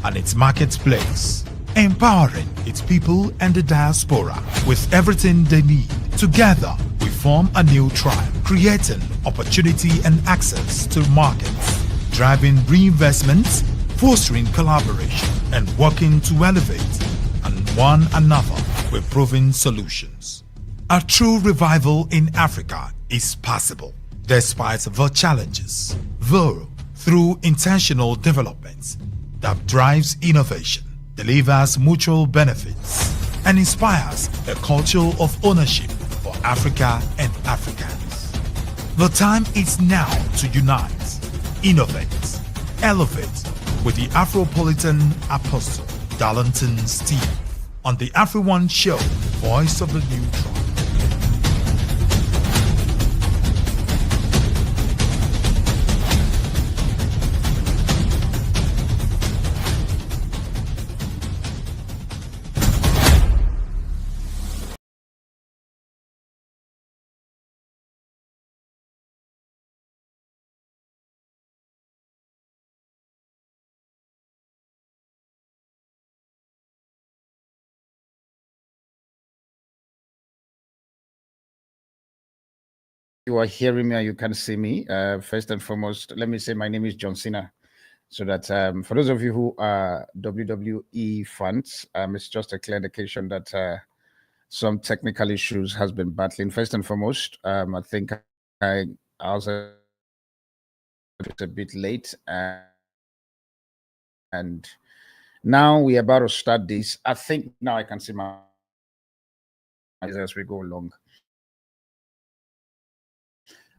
and its marketplace, empowering its people and the diaspora with everything they need. Together, we form a new tribe, creating opportunity and access to markets, driving reinvestments, fostering collaboration, and working to elevate and one another with proven solutions. A true revival in Africa is possible despite the challenges, though through intentional development that drives innovation, delivers mutual benefits, and inspires a culture of ownership for Africa and Africans. The time is now to unite, innovate, elevate with the Afropolitan Apostle Darlington Steve on the Afri1 Show, Voice of the New Tribe. You are hearing me and you can see me. First and foremost, let me say my name is John Cena. So that for those of you who are WWE fans, it's just a clear indication that some technical issues has been battling. First and foremost, I think I was a bit late, and now we're about to start this. I think now I can see my as we go along.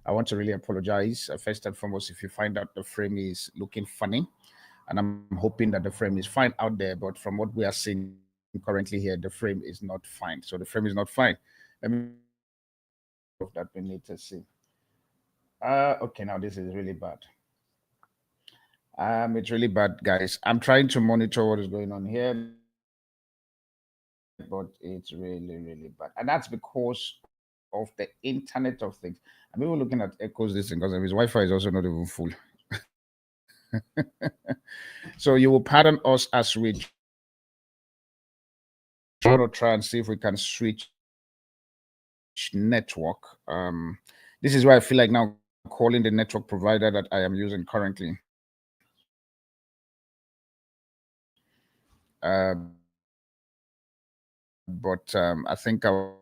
I want to really apologize. First and foremost, if you find out the frame is looking funny, and I'm hoping that the frame is fine out there, but from what we are seeing currently here, the frame is not fine. So the frame is not fine. Let me that we need to see. Okay, now this is really bad. It's really bad, guys. I'm trying to monitor what is going on here, but it's really, really bad. And that's because of the Internet of Things. I'm even looking at Echo's this thing because his Wi-Fi is also not even full. So you will pardon us as we try to try and see if we can switch network. This is why I feel like now calling the network provider that I am using currently. But I think our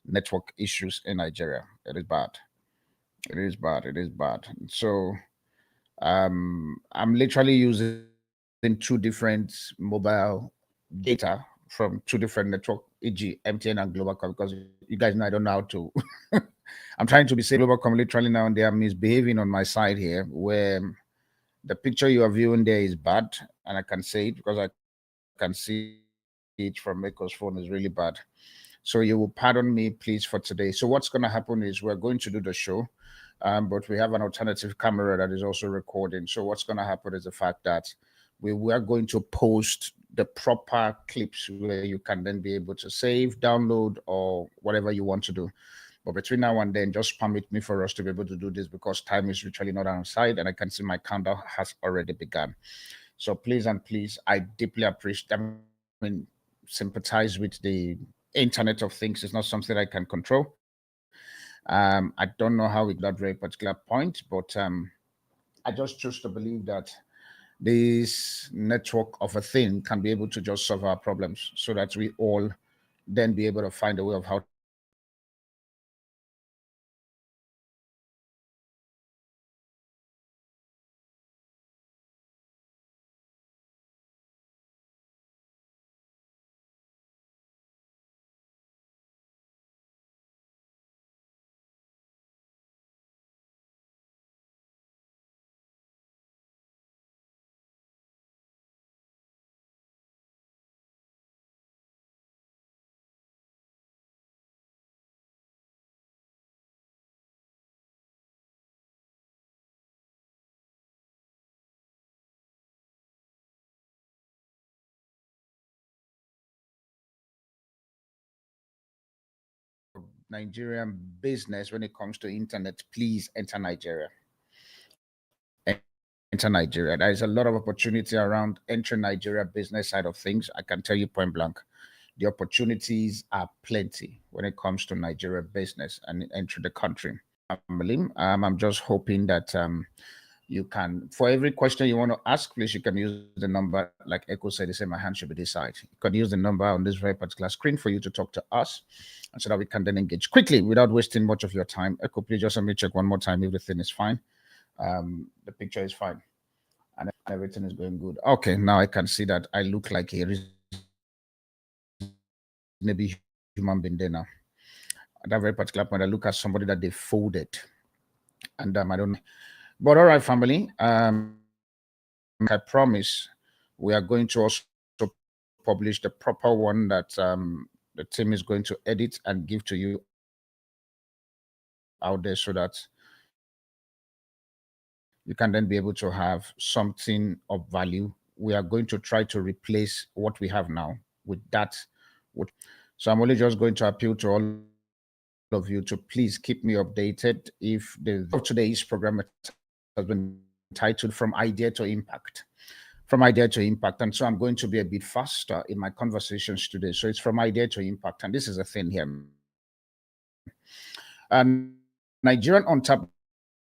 network issues in Nigeria. It is bad. It is bad. It is bad. So I'm literally using two different mobile data from two different network, e.g. MTN and Globacom, because you guys know I don't know how to. I'm trying to be safe. Globacom literally now and they are misbehaving on my side here, where the picture you are viewing there is bad, and I can say it because I can see it from Echo's phone is really bad. So you will pardon me, please, for today. So what's going to happen is we're going to do the show, but we have an alternative camera that is also recording. So what's going to happen is the fact that we are going to post the proper clips where you can then be able to save, download, or whatever you want to do. But between now and then, just permit me for us to be able to do this because time is literally not on our side, and I can see my countdown has already begun. So please and please, I deeply appreciate. I mean, sympathize with the Internet of Things. It's not something I can control. I don't know how we got that very particular point, but I just choose to believe that this network of a thing can be able to just solve our problems so that we all then be able to find a way of how Nigerian business when it comes to internet, please enter Nigeria. enter Nigeria. There is a lot of opportunity around entering Nigeria business side of things. I can tell you point blank, the opportunities are plenty when it comes to Nigeria business and enter the country. I'm just hoping that you can, for every question you want to ask, please, you can use the number, like Echo said, he said my hand should be this side. You can use the number on this very particular screen for you to talk to us, and so that we can then engage quickly without wasting much of your time. Echo, please just let me check one more time. Everything is fine. The picture is fine and everything is going good. Okay, now I can see that I look like a reasonably human being there now. At that very particular point, I look at somebody that they folded. And I don't know. But all right, family. I promise we are going to also publish the proper one that the team is going to edit and give to you out there so that you can then be able to have something of value. We are going to try to replace what we have now with that which we have. So I'm only just going to appeal to all of you to please keep me updated if the topic of today's program has been titled From Idea to Impact. From Idea to Impact. And so I'm going to be a bit faster in my conversations today. So it's from idea to impact. And this is a thing here. Nigerian on-tap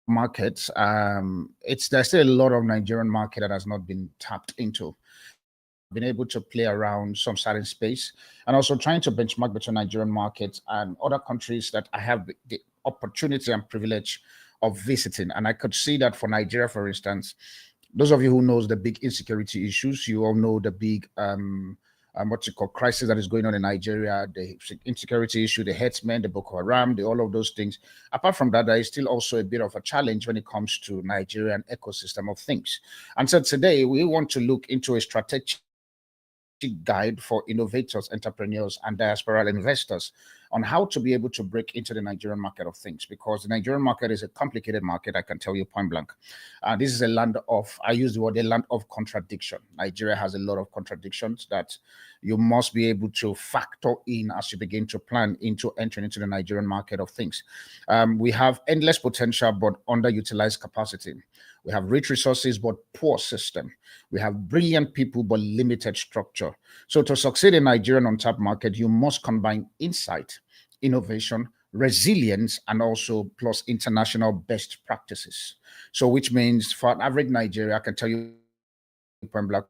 markets. There's still a lot of Nigerian market that has not been tapped into. I've been able to play around some certain space and also trying to benchmark between Nigerian markets and other countries that I have the opportunity and privilege of visiting. And I could see that for Nigeria, for instance, those of you who knows the big insecurity issues, you all know the big what you call crisis that is going on in Nigeria, the insecurity issue, the herdsmen, the Boko Haram, the all of those things. Apart from that, there is still also a bit of a challenge when it comes to Nigerian ecosystem of things. And so today we want to look into a strategic guide for innovators, entrepreneurs, and diasporal investors on how to be able to break into the Nigerian market of things, because the Nigerian market is a complicated market. I can tell you point blank. This is a land of, I use the word, a land of contradiction. Nigeria has a lot of contradictions that you must be able to factor in as you begin to plan into entering into the Nigerian market of things. We have endless potential, but underutilized capacity. We have rich resources, but poor system. We have brilliant people, but limited structure. So to succeed in Nigerian on-tap market, you must combine insight, innovation, resilience, and also plus international best practices. So which means for an average Nigeria, I can tell you point blank,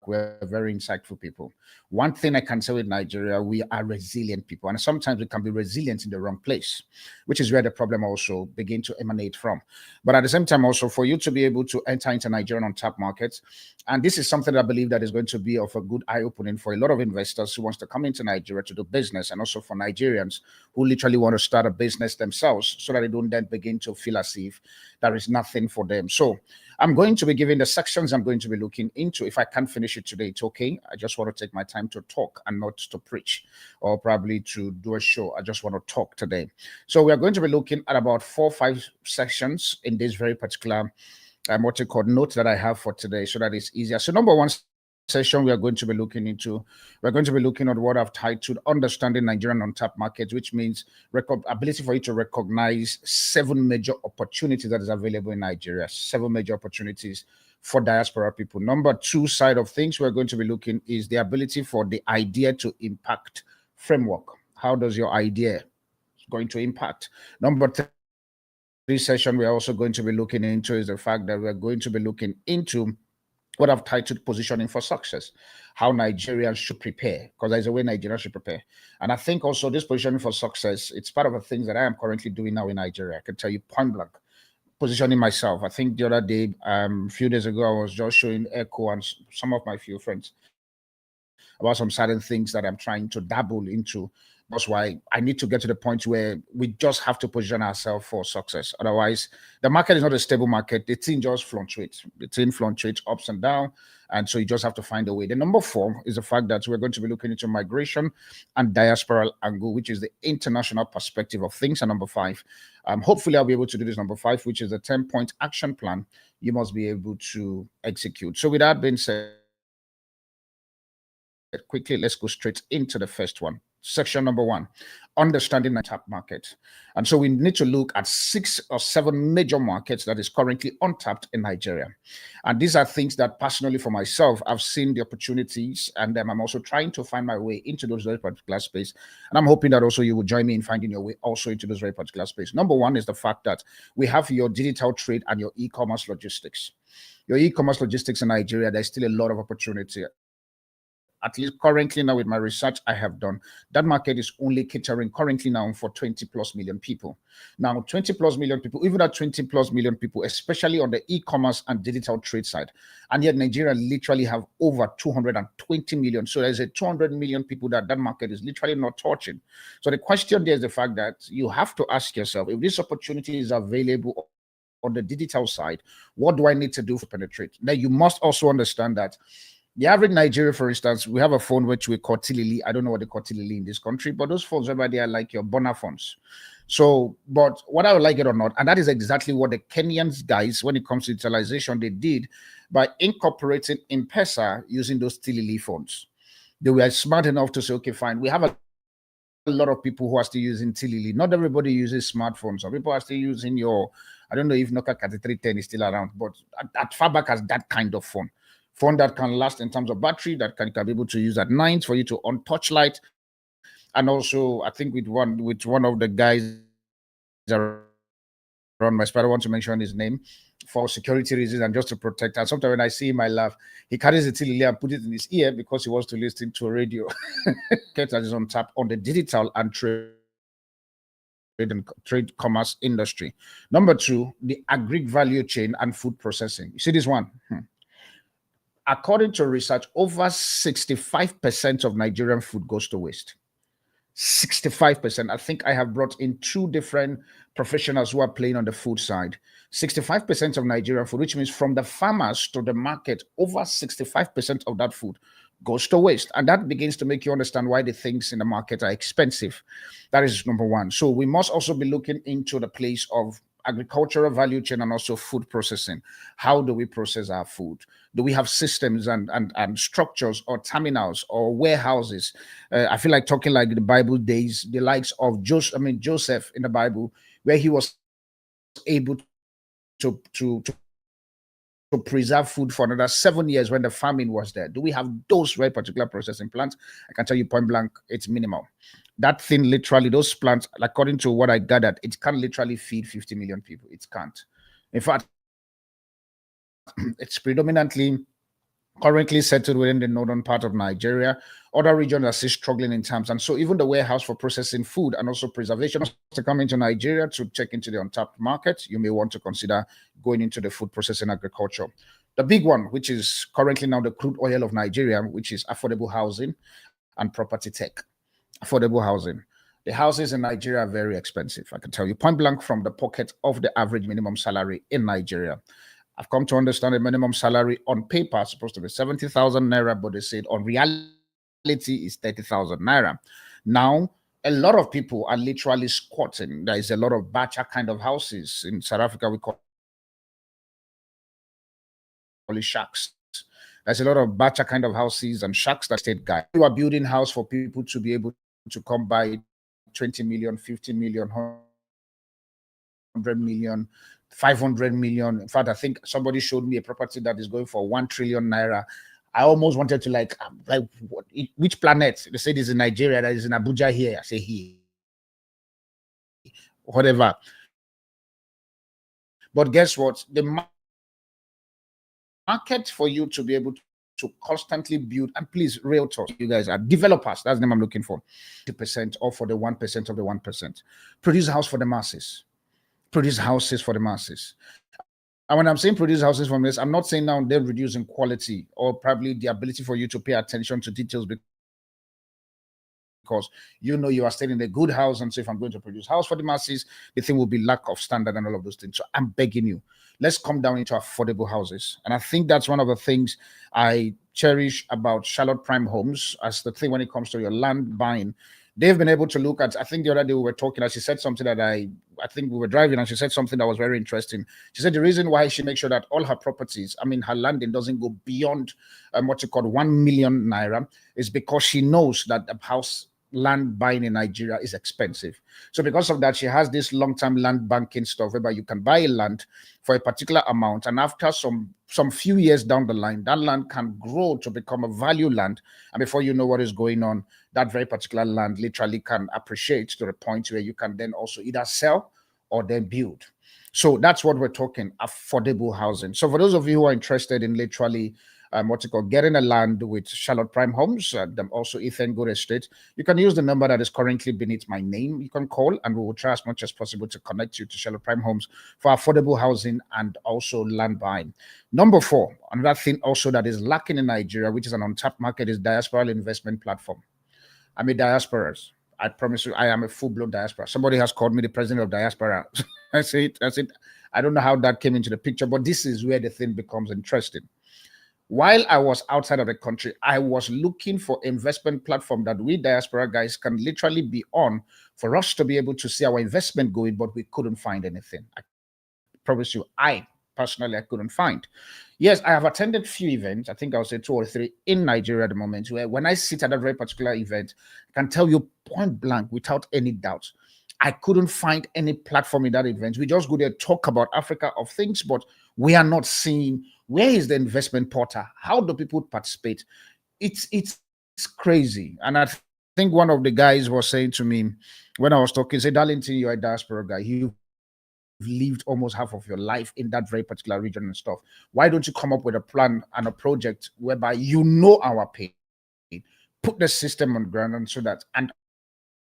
we're very insightful people. One thing I can say with Nigeria, we are resilient people. And sometimes we can be resilient in the wrong place, which is where the problem also begin to emanate from. But at the same time, also for you to be able to enter into Nigerian on-tap markets, and this is something that I believe that is going to be of a good eye-opening for a lot of investors who wants to come into Nigeria to do business, and also for Nigerians who literally want to start a business themselves so that they don't then begin to feel as if there is nothing for them. So I'm going to be giving the sections I'm going to be looking into. If I can't finish it today, it's okay. I just want to take my time to talk and not to preach or probably to do a show. I just want to talk today. So we are going to be looking at about 4 or 5 sections in this very particular what you call note that I have for today, so that it's easier. So number one session we're going to be looking at what I've titled Understanding Nigerian on-tap markets, which means ability for you to recognize 7 major opportunities that is available in Nigeria, 7 major opportunities for diaspora people. Number 2 side of things we're going to be looking is the ability for the idea to impact framework. How does your idea going to impact? Number 3 session we're also going to be looking into is the fact that we're going to be looking into what I've titled positioning for success, how Nigerians should prepare, because there's a way Nigerians should prepare. And I think also this positioning for success, it's part of the things that I am currently doing now in Nigeria. I can tell you point blank, positioning myself. I think the other day, a few days ago, I was just showing Echo and some of my few friends about some certain things that I'm trying to dabble into. That's why I need to get to the point where we just have to position ourselves for success. Otherwise, the market is not a stable market. The thing just fluctuates. The thing fluctuates ups and down. And so you just have to find a way. The number 4 is the fact that we're going to be looking into migration and diasporal angle, which is the international perspective of things. And number 5, hopefully I'll be able to do this number 5, which is a 10-point action plan you must be able to execute. So with that being said, quickly, let's go straight into the first one. So section number one, understanding the untapped market. And so we need to look at 6 or 7 major markets that is currently untapped in Nigeria. And these are things that personally for myself, I've seen the opportunities, and I'm also trying to find my way into those very particular space. And I'm hoping that also you will join me in finding your way also into those very particular space. Number one is the fact that we have your digital trade and your e-commerce logistics. Your e-commerce logistics in Nigeria, there's still a lot of opportunity. At least currently now with my research I have done, that market is only catering currently now for 20 plus million people. Now, 20 plus million people, even at 20 plus million people, especially on the e-commerce and digital trade side. And yet Nigeria literally have over 220 million. So there's a 200 million people that market is literally not touching. So the question there is the fact that you have to ask yourself, if this opportunity is available on the digital side, what do I need to do to penetrate? Now, you must also understand that the average Nigeria, for instance, we have a phone which we call Tilili. I don't know what they call Tilili in this country, but those phones over there are like your burner phones. So, but whether I like it or not, and that is exactly what the Kenyans guys, when it comes to utilization, they did by incorporating M-Pesa using those Tilili phones. They were smart enough to say, okay, fine, we have a lot of people who are still using Tilili. Not everybody uses smartphones. Some people are still using your, I don't know if Nokia 3310 is still around, but at far back as that kind of phone that can last in terms of battery, that can be able to use at night for you to on touch light. And also, I think with one of the guys around my spot, I want to mention his name for security reasons and just to protect. And sometimes when I see him, I laugh. He carries the Tilili and put it in his ear because he wants to listen to a radio. That is on tap on the digital and trade commerce industry. Number two, the agri value chain and food processing. You see this one? According to research, over 65% of Nigerian food goes to waste. 65%. I think I have brought in 2 different professionals who are playing on the food side. 65% of Nigerian food, which means from the farmers to the market, over 65% of that food goes to waste. And that begins to make you understand why the things in the market are expensive. That is number one. So we must also be looking into the place of agricultural value chain and also food processing. How do we process our food? Do we have systems and structures or terminals or warehouses? I feel like talking like the Bible days, the likes of Joseph in the Bible, where he was able to preserve food for another 7 years when the famine was there. Do we have those very particular processing plants? I can tell you point blank, it's minimal. That thing literally, those plants, according to what I gathered, it can literally feed 50 million people. It can't. In fact, it's predominantly currently settled within the northern part of Nigeria. Other regions are still struggling in terms. And so even the warehouse for processing food and also preservation to come into Nigeria to check into the untapped market, you may want to consider going into the food processing agriculture. The big one, which is currently now the crude oil of Nigeria, which is affordable housing and property tech. Affordable housing. The houses in Nigeria are very expensive. I can tell you point blank from the pocket of the average minimum salary in Nigeria. I've come to understand the minimum salary on paper is supposed to be 70,000 naira, but they said on reality is 30,000 naira. Now, a lot of people are literally squatting. There is a lot of bacha kind of houses in South Africa. We call it shacks. There's a lot of bacha kind of houses and shacks that state guy. You are building house for people to be able to come by 20 million, 50 million, 100 million, 500 million. In fact, I think somebody showed me a property that is going for 1 trillion naira. I almost wanted to like what, which planet? They said it's in Nigeria, that is in Abuja here. I say here. Whatever. But guess what? The market for you to be able to constantly build, and please, realtors, you guys are developers, that's the name I'm looking for, 2% or for the 1% of the 1%. Produce a house for the masses. Produce houses for the masses. And when I'm saying produce houses from this, I'm not saying now they're reducing quality or probably the ability for you to pay attention to details, because you know you are staying in a good house, and so if I'm going to produce house for the masses, the thing will be lack of standard and all of those things. So I'm begging you, let's come down into affordable houses. And I think that's one of the things I cherish about Charlotte Prime Homes as the thing when it comes to your land buying. They've been able to look at, I think the other day we were talking, and she said something that I think we were driving, and she said something that was very interesting. She said the reason why she makes sure that all her properties, her landing doesn't go beyond what you call 1 million naira is because she knows that the house land buying in Nigeria is expensive. So because of that, she has this long-term land banking stuff whereby you can buy a land for a particular amount, and after some few years down the line, that land can grow to become a value land, and before you know what is going on, that very particular land literally can appreciate to the point where you can then also either sell or then build. So that's what we're talking, affordable housing. So for those of you who are interested in literally what you call getting a land with Charlotte Prime Homes, also Ethan Good Estate, you can use the number that is currently beneath my name. You can call and we will try as much as possible to connect you to Charlotte Prime Homes for affordable housing and also land buying. Number four, another thing also that is lacking in Nigeria, which is an untapped market, is diasporal investment platform. I'm a diasporas. I promise you, I am a full-blown diaspora. Somebody has called me the president of diaspora. I said, I don't know how that came into the picture, but this is where the thing becomes interesting. While I was outside of the country, I was looking for investment platform that we diaspora guys can literally be on for us to be able to see our investment going, but we couldn't find anything. I promise you, I personally, I couldn't find. Yes, I have attended few events. I think I'll say 2 or 3 in Nigeria at the moment, where when I sit at a very particular event, I can tell you point blank, without any doubt, I couldn't find any platform in that event. We just go there, talk about Africa of things, but we are not seeing where is the investment portal? How do people participate? It's crazy. And I think one of the guys was saying to me when I was talking, say, Darlington, you're a diaspora guy. You've lived almost half of your life in that very particular region and stuff. Why don't you come up with a plan and a project whereby you know our pain, put the system on ground, and so that, and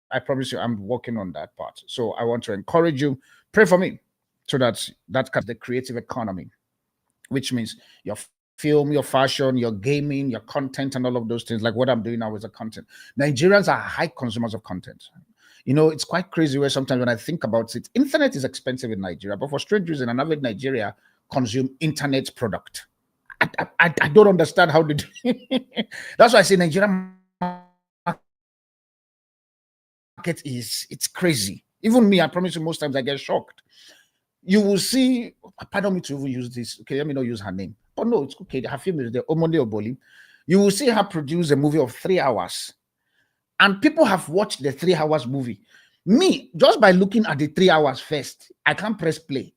I promise you, I'm working on that part. So I want to encourage you, pray for me, so that the creative economy, which means your film, your fashion, your gaming, your content, and all of those things, like what I'm doing now with the content. Nigerians are high consumers of content. You know, it's quite crazy where sometimes when I think about it, internet is expensive in Nigeria, but for strange reason, an average Nigeria consume internet product. I don't understand how they do. That's why I say Nigerian market it's crazy. Even me, I promise you, most times I get shocked. You will see, pardon me to even use this. Okay, let me not use her name. But no, it's okay. Her film is the Omonde Oboli. You will see her produce a movie of 3 hours. And people have watched the 3 hours movie. Me, just by looking at the 3 hours first, I can't press play.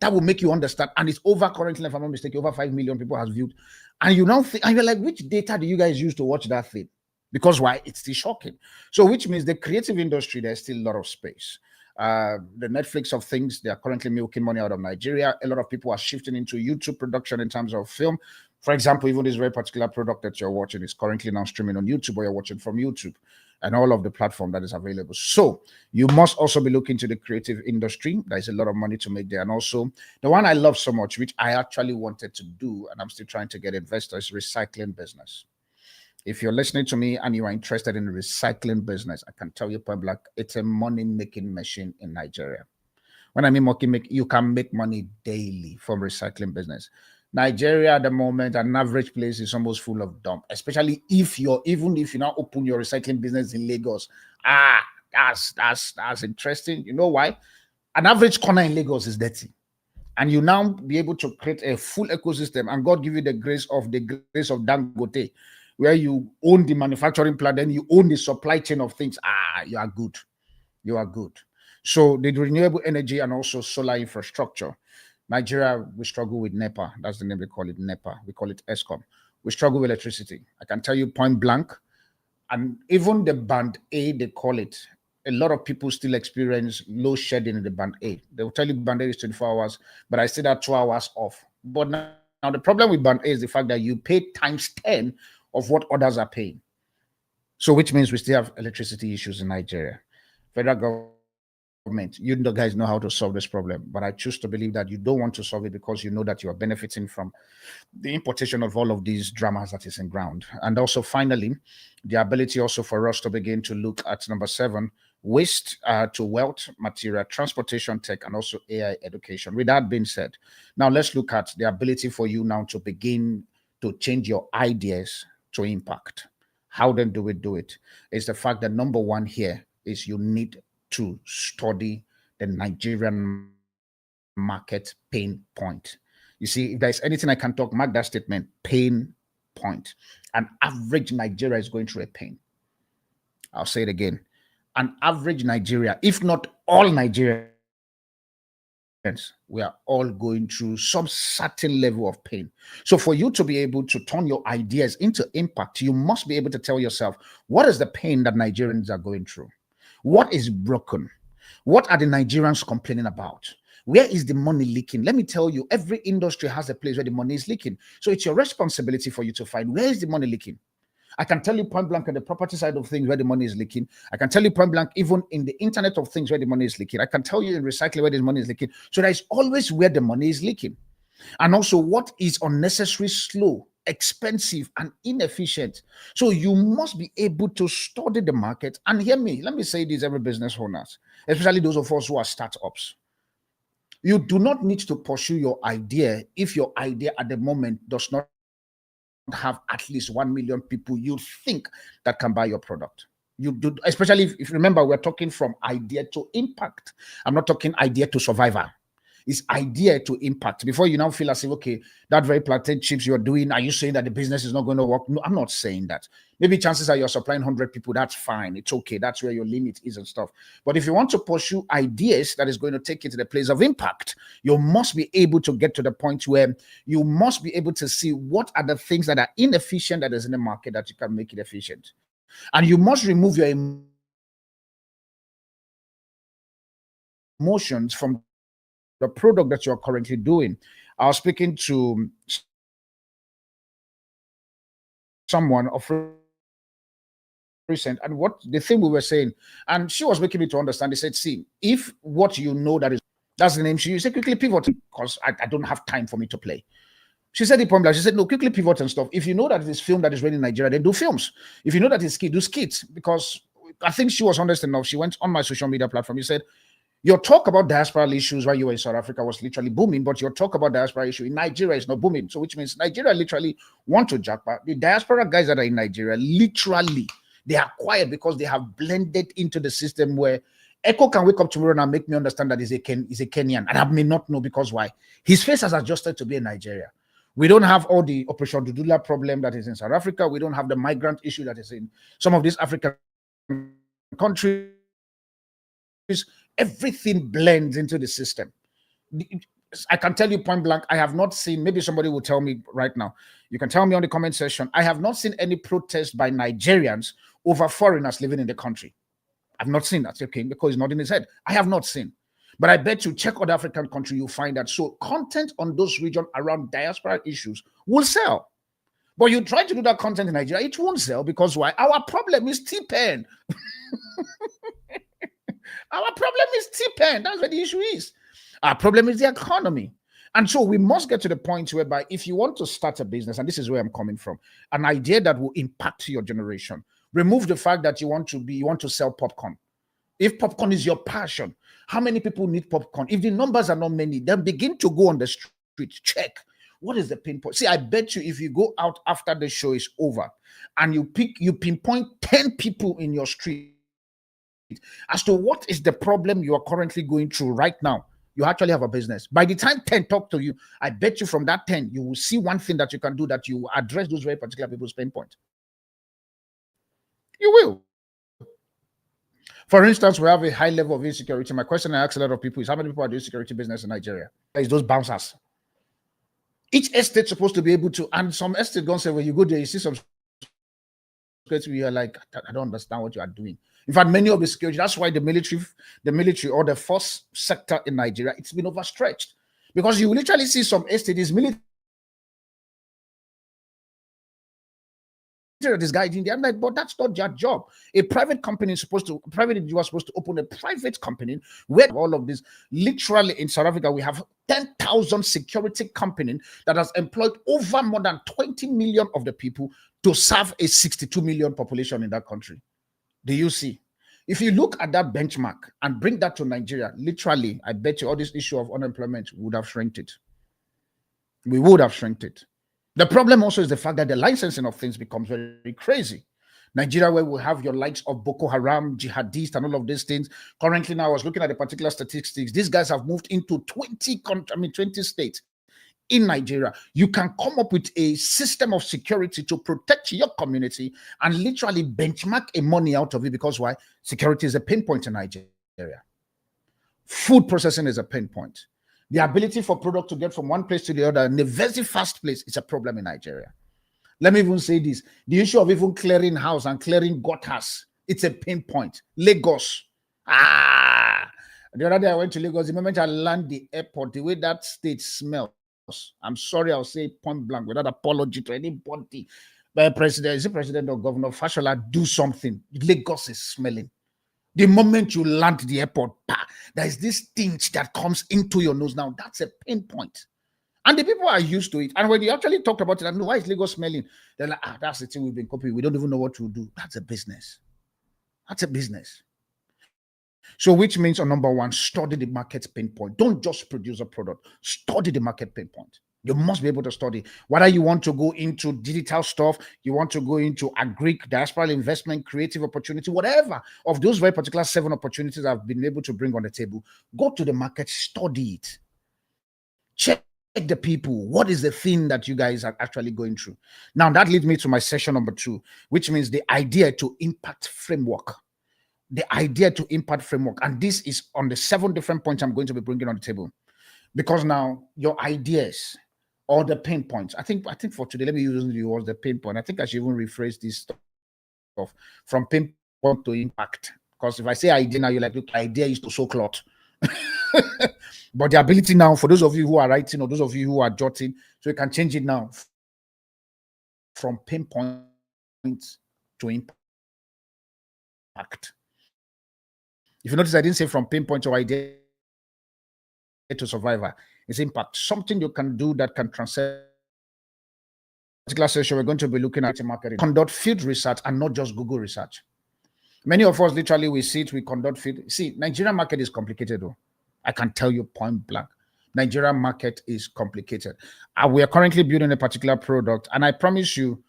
That will make you understand. And it's over currently, if I'm not mistaken, over 5 million people has viewed. And you now think, and you're like, which data do you guys use to watch that thing? Because why? It's still shocking. So which means the creative industry, there's still a lot of space. The Netflix of things, they are currently milking money out of Nigeria. A lot of people are shifting into YouTube production in terms of film. For example, even this very particular product that you're watching is currently now streaming on YouTube, or you're watching from YouTube and all of the platform that is available. So you must also be looking to the creative industry. There's a lot of money to make there. And also the one I love so much, which I actually wanted to do, and I'm still trying to get investors, recycling business. If you're listening to me and you are interested in the recycling business, I can tell you point blank, it's a money-making machine in Nigeria. When I mean you can make money daily from recycling business. Nigeria at the moment, an average place is almost full of dump, especially even if you now open your recycling business in Lagos. That's interesting. You know why? An average corner in Lagos is dirty. And you now be able to create a full ecosystem, and God give you the grace of Dangote, where you own the manufacturing plant, then you own the supply chain of things. You are good. You are good. So the renewable energy and also solar infrastructure. Nigeria, we struggle with NEPA. That's the name they call it, NEPA. We call it ESCOM. We struggle with electricity. I can tell you point blank. And even the band A, they call it. A lot of people still experience low shedding in the band A. They will tell you band A is 24 hours, but I still have 2 hours off. But now the problem with band A is the fact that you pay times 10 of what others are paying. So which means we still have electricity issues in Nigeria. Federal government, you guys know how to solve this problem, but I choose to believe that you don't want to solve it because you know that you are benefiting from the importation of all of these dramas that is in ground. And also finally, the ability also for us to begin to look at number 7, waste to wealth, material, transportation, tech, and also AI education. With that being said, now let's look at the ability for you now to begin to change your ideas to impact. How then do we do it? It's the fact that number 1 here is you need to study the Nigerian market pain point. You see, if there's anything I can talk, mark that statement, pain point. An average Nigeria is going through a pain. I'll say it again. An average Nigeria, if not all Nigerians, we are all going through some certain level of pain. So for you to be able to turn your ideas into impact, you must be able to tell yourself, what is the pain that Nigerians are going through? What is broken? What are the Nigerians complaining about? Where is the money leaking? Let me tell you, every industry has a place where the money is leaking. So it's your responsibility for you to find where is the money leaking. I can tell you point blank on the property side of things where the money is leaking. I can tell you point blank even in the internet of things where the money is leaking. I can tell you in recycling where the money is leaking. So there's always where the money is leaking. And also what is unnecessary, slow, expensive, and inefficient. So you must be able to study the market. And hear me, let me say this, every business owners, especially those of us who are startups. You do not need to pursue your idea if your idea at the moment does not have at least 1 million people you think that can buy your product. You do, especially if remember, we're talking from idea to impact. I'm not talking idea to survivor. It's idea to impact. Before you now feel as if, okay, that very plantain chips you're doing, are you saying that the business is not going to work? No, I'm not saying that. Maybe chances are you're supplying 100 people. That's fine. It's okay. That's where your limit is and stuff. But if you want to pursue ideas that is going to take you to the place of impact, you must be able to get to the point where you must be able to see what are the things that are inefficient that is in the market that you can make it efficient. And you must remove your emotions from the product that you're currently doing. I was speaking to someone of recent, and what the thing we were saying, and she was making me to understand. They said, see, if what you know that is, that's the name she used, say quickly pivot, because I don't have time for me to play. She said the point blank, she said, no, quickly pivot and stuff. If you know that it is film that is ready in Nigeria, then do films. If you know that it's skit, do skits. Because I think she was honest enough. She went on my social media platform. She said, your talk about diaspora issues while you were in South Africa was literally booming, but your talk about diaspora issue in Nigeria is not booming. So which means Nigeria literally want to jackpot. The diaspora guys that are in Nigeria, literally, they are quiet because they have blended into the system where Echo can wake up tomorrow and make me understand that he's a Kenyan. And I may not know because why? His face has adjusted to be in Nigeria. We don't have all the Operation Dudula problem that is in South Africa. We don't have the migrant issue that is in some of these African countries. Everything blends into the system. I can tell you point blank, I have not seen, maybe somebody will tell me right now, you can tell me on the comment section, I have not seen any protest by Nigerians over foreigners living in the country. I've not seen that, okay, because it's not in his head. I have not seen. But I bet you check other African country, you'll find that. So content on those regions around diaspora issues will sell. But you try to do that content in Nigeria, it won't sell because why? Our problem is T-Pen. Our problem is T-Pen. That's what the issue is. Our problem is the economy. And so we must get to the point whereby if you want to start a business, and this is where I'm coming from, an idea that will impact your generation, remove the fact that you want to sell popcorn. If popcorn is your passion, how many people need popcorn? If the numbers are not many, then begin to go on the street, check. What is the pinpoint? See, I bet you if you go out after the show is over and you pinpoint 10 people in your street as to what is the problem you are currently going through right now, you actually have a business. By the time 10 talk to you, I bet you from that 10, you will see one thing that you can do that you address those very particular people's pain point. You will. For instance, we have a high level of insecurity. My question I ask a lot of people is how many people are doing security business in Nigeria? It's those bouncers. Each estate supposed to be able to, and some estate gonna say, when you go there, you see some you are like, I don't understand what you are doing. In fact, many of the security, that's why the military or the force sector in Nigeria, it's been overstretched. Because you literally see some estates, military that is guiding them. I'm like, but that's not their job. A private company is supposed to, private individual is supposed to open a private company where all of this, literally in South Africa, we have 10,000 security company that has employed over more than 20 million of the people to serve a 62 million population in that country. Do you see? If you look at that benchmark and bring that to Nigeria, literally, I bet you all this issue of unemployment would have shrinked it. We would have shrinked it. The problem also is the fact that the licensing of things becomes very, very crazy. Nigeria, where we have your likes of Boko Haram, jihadists, and all of these things. Currently, now I was looking at the particular statistics. These guys have moved into 20 states in Nigeria, you can come up with a system of security to protect your community and literally benchmark a money out of it. Because why? Security is a pain point in Nigeria. Food processing is a pain point. The ability for product to get from one place to the other in a very fast place is a problem in Nigeria. Let me even say this. The issue of even clearing house and clearing gutters, it's a pain point. Lagos. The other day I went to Lagos. The moment I land the airport, the way that state smells, I'm sorry, I'll say point blank without apology to anybody. But president, is it president or governor Fashola, do something. Lagos is smelling. The moment you land the airport, there is this stench that comes into your nose. Now, that's a pain point. And the people are used to it. And when you actually talked about it, I know why is Lagos smelling? They're like, that's the thing we've been copying. We don't even know what to do. That's a business. That's a business. So, which means on number one, study the market pain point. Don't just produce a product. Study the market pain point. You must be able to study whether you want to go into digital stuff, you want to go into agric, diaspora investment, creative opportunity, whatever of those very particular 7 opportunities I've been able to bring on the table. Go to the market, study it, check the people. What is the thing that you guys are actually going through? Now, that leads me to my session number 2, which means the idea to impact framework. The idea to impact framework. And this is on the 7 different points I'm going to be bringing on the table. Because now your ideas or the pain points. I think for today, let me use the words the pain point. I think I should even rephrase this stuff from pain point to impact. Because if I say idea now, you're like, look, idea is to sew cloth. But the ability now, for those of you who are writing or those of you who are jotting, so you can change it now from pain point to impact. If you notice, I didn't say from pain point to idea to survivor. It's impact. Something you can do that can transcend. Particular session, we're going to be looking at marketing. Conduct field research and not just Google research. Many of us literally we sit, we conduct field. See, Nigerian market is complicated though. I can tell you point blank. Nigerian market is complicated. We are currently building a particular product, and I promise you,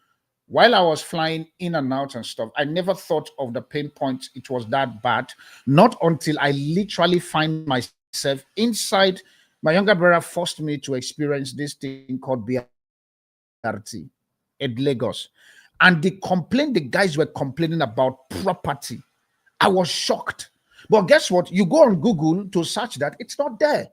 while I was flying in and out and stuff, I never thought of the pain point. It was that bad. Not until I literally find myself inside. My younger brother forced me to experience this thing called BRT at Lagos. And the guys were complaining about property. I was shocked. But guess what? You go on Google to search that, it's not there.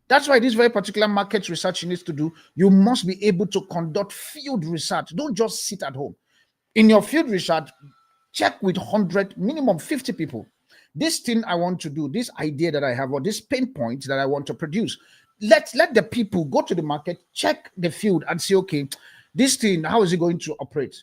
That's why this very particular market research you need to do, you must be able to conduct field research. Don't just sit at home. In your field research, check with 100, minimum 50 people. This thing I want to do, this idea that I have, or this pain point that I want to produce, let the people go to the market, check the field and say, okay, this thing, how is it going to operate?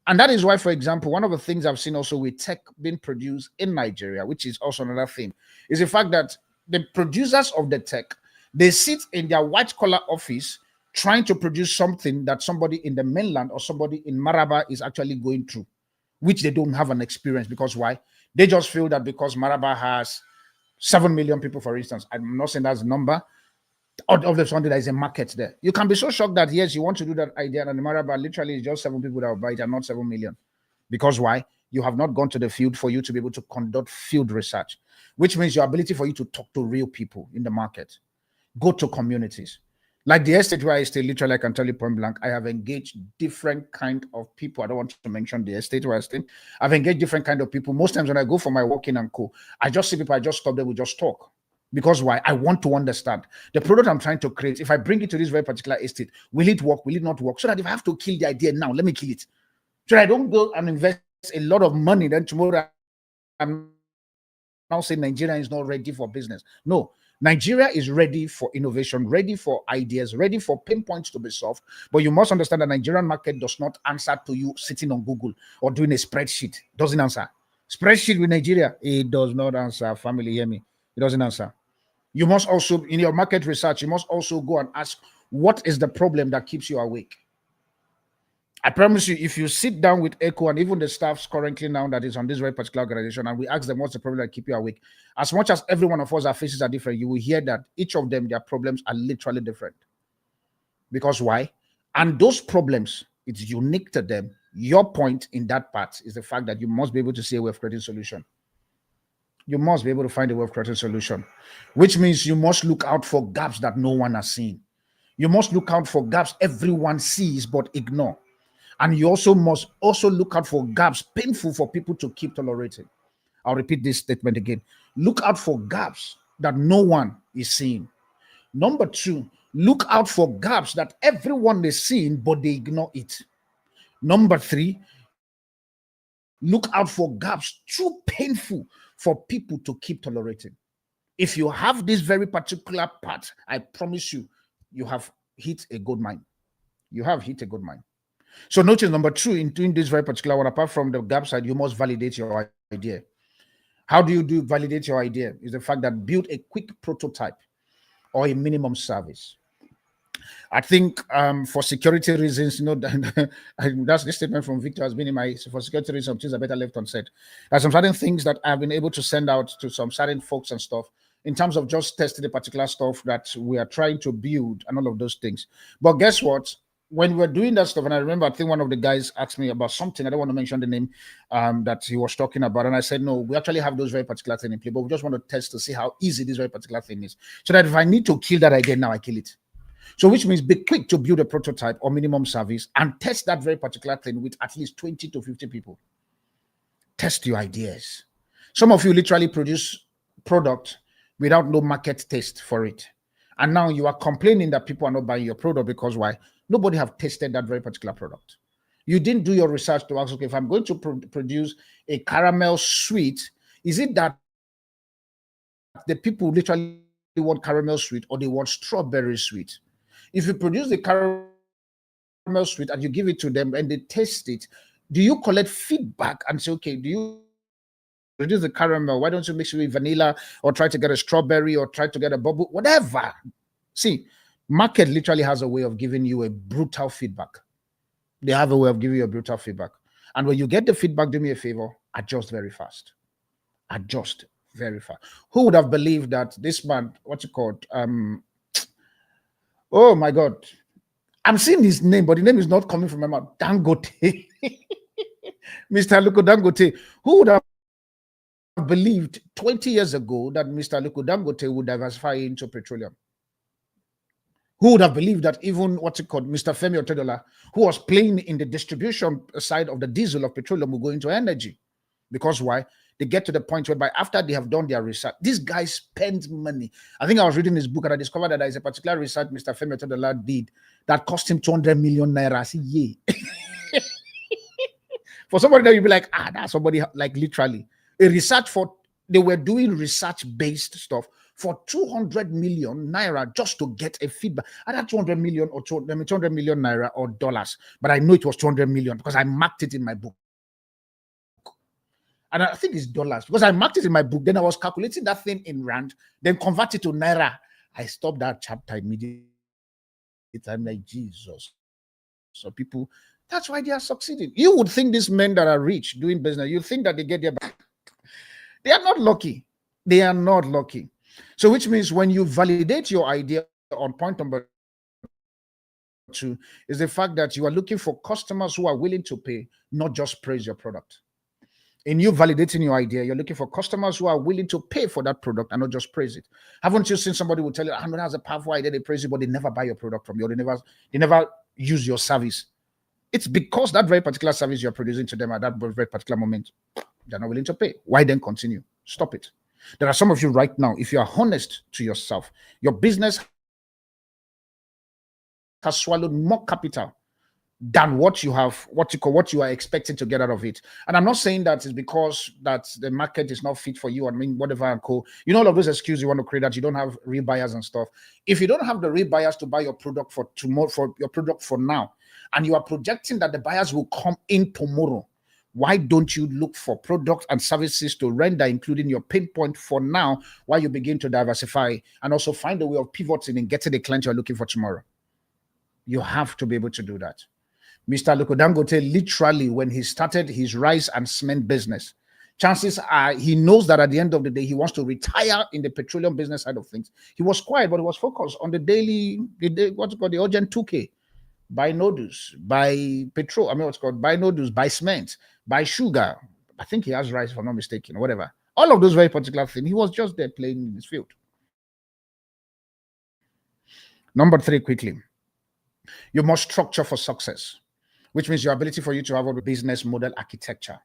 And that is why, for example, one of the things I've seen also with tech being produced in Nigeria, which is also another thing, is the fact that the producers of the tech, they sit in their white-collar office trying to produce something that somebody in the mainland or somebody in Maraba is actually going through, which they don't have an experience. Because why? They just feel that because Maraba has 7 million people, for instance, I'm not saying that's the number, of the Sunday there is a market there. You can be so shocked that, yes, you want to do that idea, and the Maraba literally is just 7 people that will buy it and not 7 million. Because why? You have not gone to the field for you to be able to conduct field research, which means your ability for you to talk to real people in the market. Go to communities. Like the estate where I stay, literally, I can tell you point blank, I have engaged different kind of people. I don't want to mention the estate where I stay. I've engaged different kind of people. Most times when I go for my walking and co, I just see people, I just stop there, we just talk. Because why? I want to understand the product I'm trying to create. If I bring it to this very particular estate, will it work? Will it not work? So that if I have to kill the idea now, let me kill it. So that I don't go and invest a lot of money. Then tomorrow I'm now saying Nigeria is not ready for business. No, Nigeria is ready for innovation, ready for ideas, ready for pain points to be solved. But you must understand that Nigerian market does not answer to you sitting on Google or doing a spreadsheet. Doesn't answer. Spreadsheet with Nigeria, it does not answer. Family, hear me. It doesn't answer. You must also, in your market research, you must also go and ask, what is the problem that keeps you awake? I promise you, if you sit down with ECHO and even the staffs currently now that is on this very particular organization, and we ask them what's the problem that keep you awake, as much as every one of us, our faces are different, you will hear that each of them, their problems are literally different. Because why? And those problems, it's unique to them. Your point in that part is the fact that you must be able to see a way of creating solution. You must be able to find a way of creating solution, which means you must look out for gaps that no one has seen. You must look out for gaps everyone sees but ignore. And you also must also look out for gaps painful for people to keep tolerating. I'll repeat this statement again. Look out for gaps that no one is seeing. Number two, look out for gaps that everyone is seeing, but they ignore it. Number three, look out for gaps too painful for people to keep tolerating. If you have this very particular part, I promise you, you have hit a gold mine. You have hit a good mine. So notice number two, in doing this very particular one, apart from the gap side, you must validate your idea. How do you validate your idea? Is the fact that build a quick prototype or a minimum service. I think for security reasons, that's the statement from Victor has been in my, for security reasons, some things are better left unsaid. There's some certain things that I've been able to send out to some certain folks and stuff in terms of just testing the particular stuff that we are trying to build and all of those things. But guess what? When we're doing that stuff, and I remember, I think one of the guys asked me about something, I don't want to mention the name, that he was talking about. And I said, no, we actually have those very particular things in play, but we just want to test to see how easy this very particular thing is. So that if I need to kill that idea now, I kill it. So which means be quick to build a prototype or minimum service and test that very particular thing with at least 20 to 50 people. Test your ideas. Some of you literally produce product without no market taste for it. And now you are complaining that people are not buying your product because why? Nobody have tasted that very particular product. You didn't do your research to ask, okay, if I'm going to produce a caramel sweet, is it that the people literally want caramel sweet or they want strawberry sweet? If you produce the caramel sweet and you give it to them and they taste it, do you collect feedback and say, okay, do you reduce the caramel? Why don't you mix it with vanilla or try to get a strawberry or try to get a bubble, whatever? See, market literally has a way of giving you a brutal feedback. They have a way of giving you a brutal feedback. And when you get the feedback, do me a favor, adjust very fast. Adjust very fast. Who would have believed that this man, what's it called? Oh my God. I'm seeing his name, but the name is not coming from my mouth. Dangote. Mr. Aliko Dangote. Who would have believed 20 years ago that Mr. Aliko Dangote would diversify into petroleum? Who would have believed that even what's it called, Mr. Femi Otedola, who was playing in the distribution side of the diesel of petroleum, will go into energy? Because why? They get to the point whereby after they have done their research, these guys spend money. I think I was reading his book and I discovered that there is a particular research Mr. Femi Otedola did that cost him 200 million naira. I see, yeah. For somebody that you'll be like, that's somebody like literally a research for, they were doing research-based stuff for 200 million naira just to get a feedback. I had 200 million or 200 million naira or dollars, but I know it was 200 million because I marked it in my book. And I think it's dollars because I marked it in my book. Then I was calculating that thing in rand, then convert it to naira. I stopped that chapter immediately. I'm like, Jesus. So people, that's why they are succeeding. You would think these men that are rich doing business, you think that they get their back. They are not lucky. They are not lucky. So which means when you validate your idea on point number 2 is the fact that you are looking for customers who are willing to pay, not just praise your product. In you validating your idea, you're looking for customers who are willing to pay for that product and not just praise it. Haven't you seen somebody who tell you, no, that's a powerful idea, they praise you, but they never buy your product from you, or they never use your service? It's because that very particular service you're producing to them at that very particular moment, they're not willing to pay. Why then continue? Stop it. There are some of you right now, if you are honest to yourself, your business has swallowed more capital than what you are expecting to get out of it. And I'm not saying that it's because that the market is not fit for you. I mean, whatever and co. You know, all of those excuses you want to create that you don't have real buyers and stuff. If you don't have the real buyers to buy your product for tomorrow, for your product for now, and you are projecting that the buyers will come in tomorrow, why don't you look for products and services to render, including your pain point for now, while you begin to diversify and also find a way of pivoting and getting the client you're looking for tomorrow? You have to be able to do that. Mr. Aliko Dangote, literally, when he started his rice and cement business, chances are he knows that at the end of the day, he wants to retire in the petroleum business side of things. He was quiet, but he was focused on the the urgent 2K. Buy noodles, buy petrol, buy noodles, buy cement, buy sugar. I think he has rice, if I'm not mistaken, or whatever. All of those very particular things. He was just there playing in his field. Number 3, quickly. You must structure for success, which means your ability for you to have a business model architecture,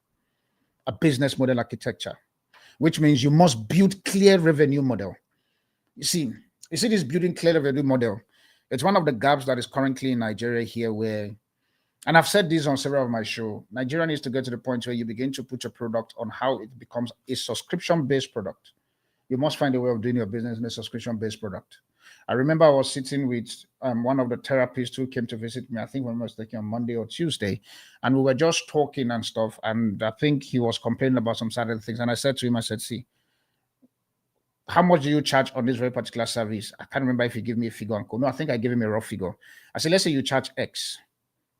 which means you must build clear revenue model. You see this building clear revenue model. It's one of the gaps that is currently in Nigeria here, where, and I've said this on several of my show, Nigeria needs to get to the point where you begin to put your product on how it becomes a subscription-based product. You must find a way of doing your business in a subscription-based product. I remember I was sitting with one of the therapists who came to visit me, I think when I was taking on Monday or Tuesday, and we were just talking and stuff, and I think he was complaining about some certain things, and I said to him, I said, see, how much do you charge on this very particular service? I can't remember if he gave me a figure. No, I think I gave him a rough figure. I said, let's say you charge X.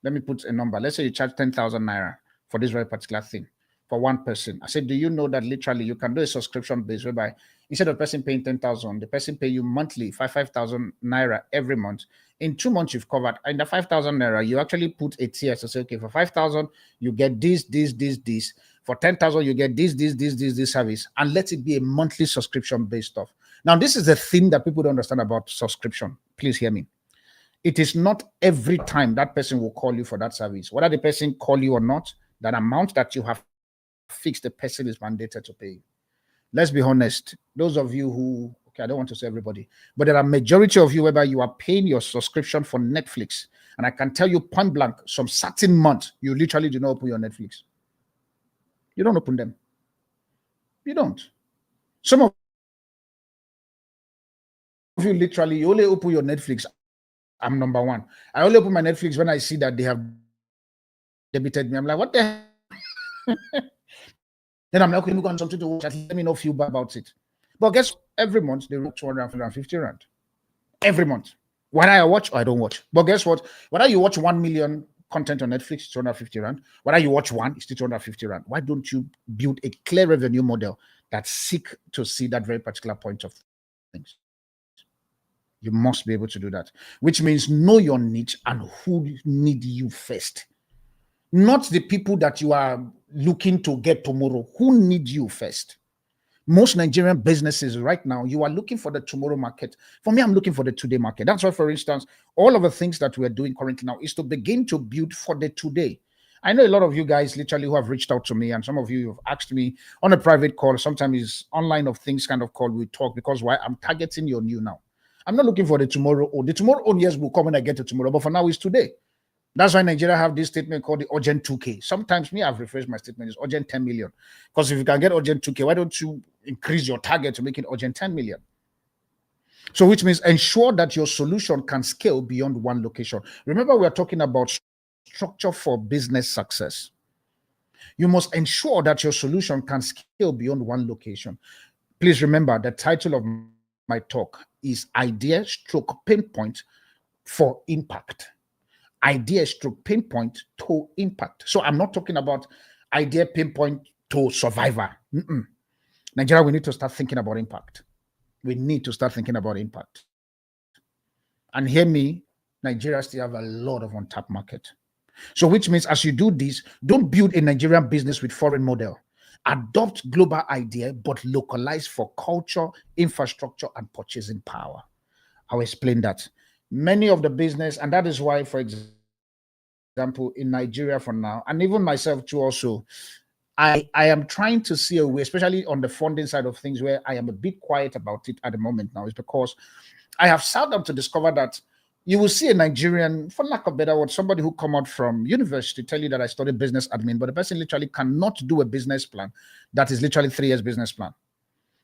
Let me put a number. Let's say you charge 10,000 naira for this very particular thing for one person. I said, do you know that literally you can do a subscription base whereby instead of the person paying 10,000, the person pay you monthly 5,000 naira every month. In 2 months, you've covered. In the 5,000 naira, you actually put a tier to say, okay, for 5,000, you get this. For 10,000, you get this service. And let it be a monthly subscription-based stuff. Now, this is the thing that people don't understand about subscription. Please hear me. It is not every time that person will call you for that service. Whether the person call you or not, that amount that you have fixed, the person is mandated to pay you. Let's be honest. Those of you who, okay, I don't want to say everybody, but there are majority of you whereby you are paying your subscription for Netflix. And I can tell you point blank, some certain month, you literally do not open your Netflix. You don't open them. You don't. Some of you literally, you only open your Netflix. I'm number one. I only open my Netflix when I see that they have debited me. I'm like, what the hell? Then I'm like, okay, look on something to watch. Let me not feel bad about it. But guess every month they wrote 250 rand. Every month. Whether I watch or I don't watch. But guess what? Whether you watch 1 million content on Netflix, 250 rand. Whether you watch one, it's 250 rand. Why don't you build a clear revenue model that seek to see that very particular point of things? You must be able to do that, which means know your niche and who need you first. Not the people that you are looking to get tomorrow. Who need you first? Most Nigerian businesses right now, you are looking for the tomorrow market. For me, I'm looking for the today market. That's why, for instance, all of the things that we're doing currently now is to begin to build for the today. I know a lot of you guys literally who have reached out to me, and some of you have asked me on a private call, sometimes it's online of things kind of call, we talk, because why? I'm targeting your new now. I'm not looking for the tomorrow. Or the tomorrow, yes, will come when I get to tomorrow. But for now, it's today. That's why Nigeria have this statement called the urgent 2K. Sometimes me, I've rephrased my statement, it's urgent 10 million. Because if you can get urgent 2K, why don't you increase your target to make it urgent 10 million? So which means ensure that your solution can scale beyond one location. Remember, we're talking about structure for business success. You must ensure that your solution can scale beyond one location. Please remember, the title of my talk is idea stroke pinpoint for impact. Idea stroke pinpoint to impact. So I'm not talking about idea pinpoint to survivor. Nigeria, we need to start thinking about impact. We need to start thinking about impact. And hear me, Nigeria still have a lot of untapped market. So which means as you do this, don't build a Nigerian business with foreign model. Adopt global idea, but localize for culture, infrastructure, and purchasing power. I'll explain that. Many of the business, and that is why, for example, in Nigeria for now, and even myself too also, I am trying to see a way, especially on the funding side of things, where I am a bit quiet about it at the moment now, is because I have sat down to discover that you will see a Nigerian, for lack of better word, somebody who come out from university tell you that I studied business admin, but the person literally cannot do a business plan that is literally 3 years business plan.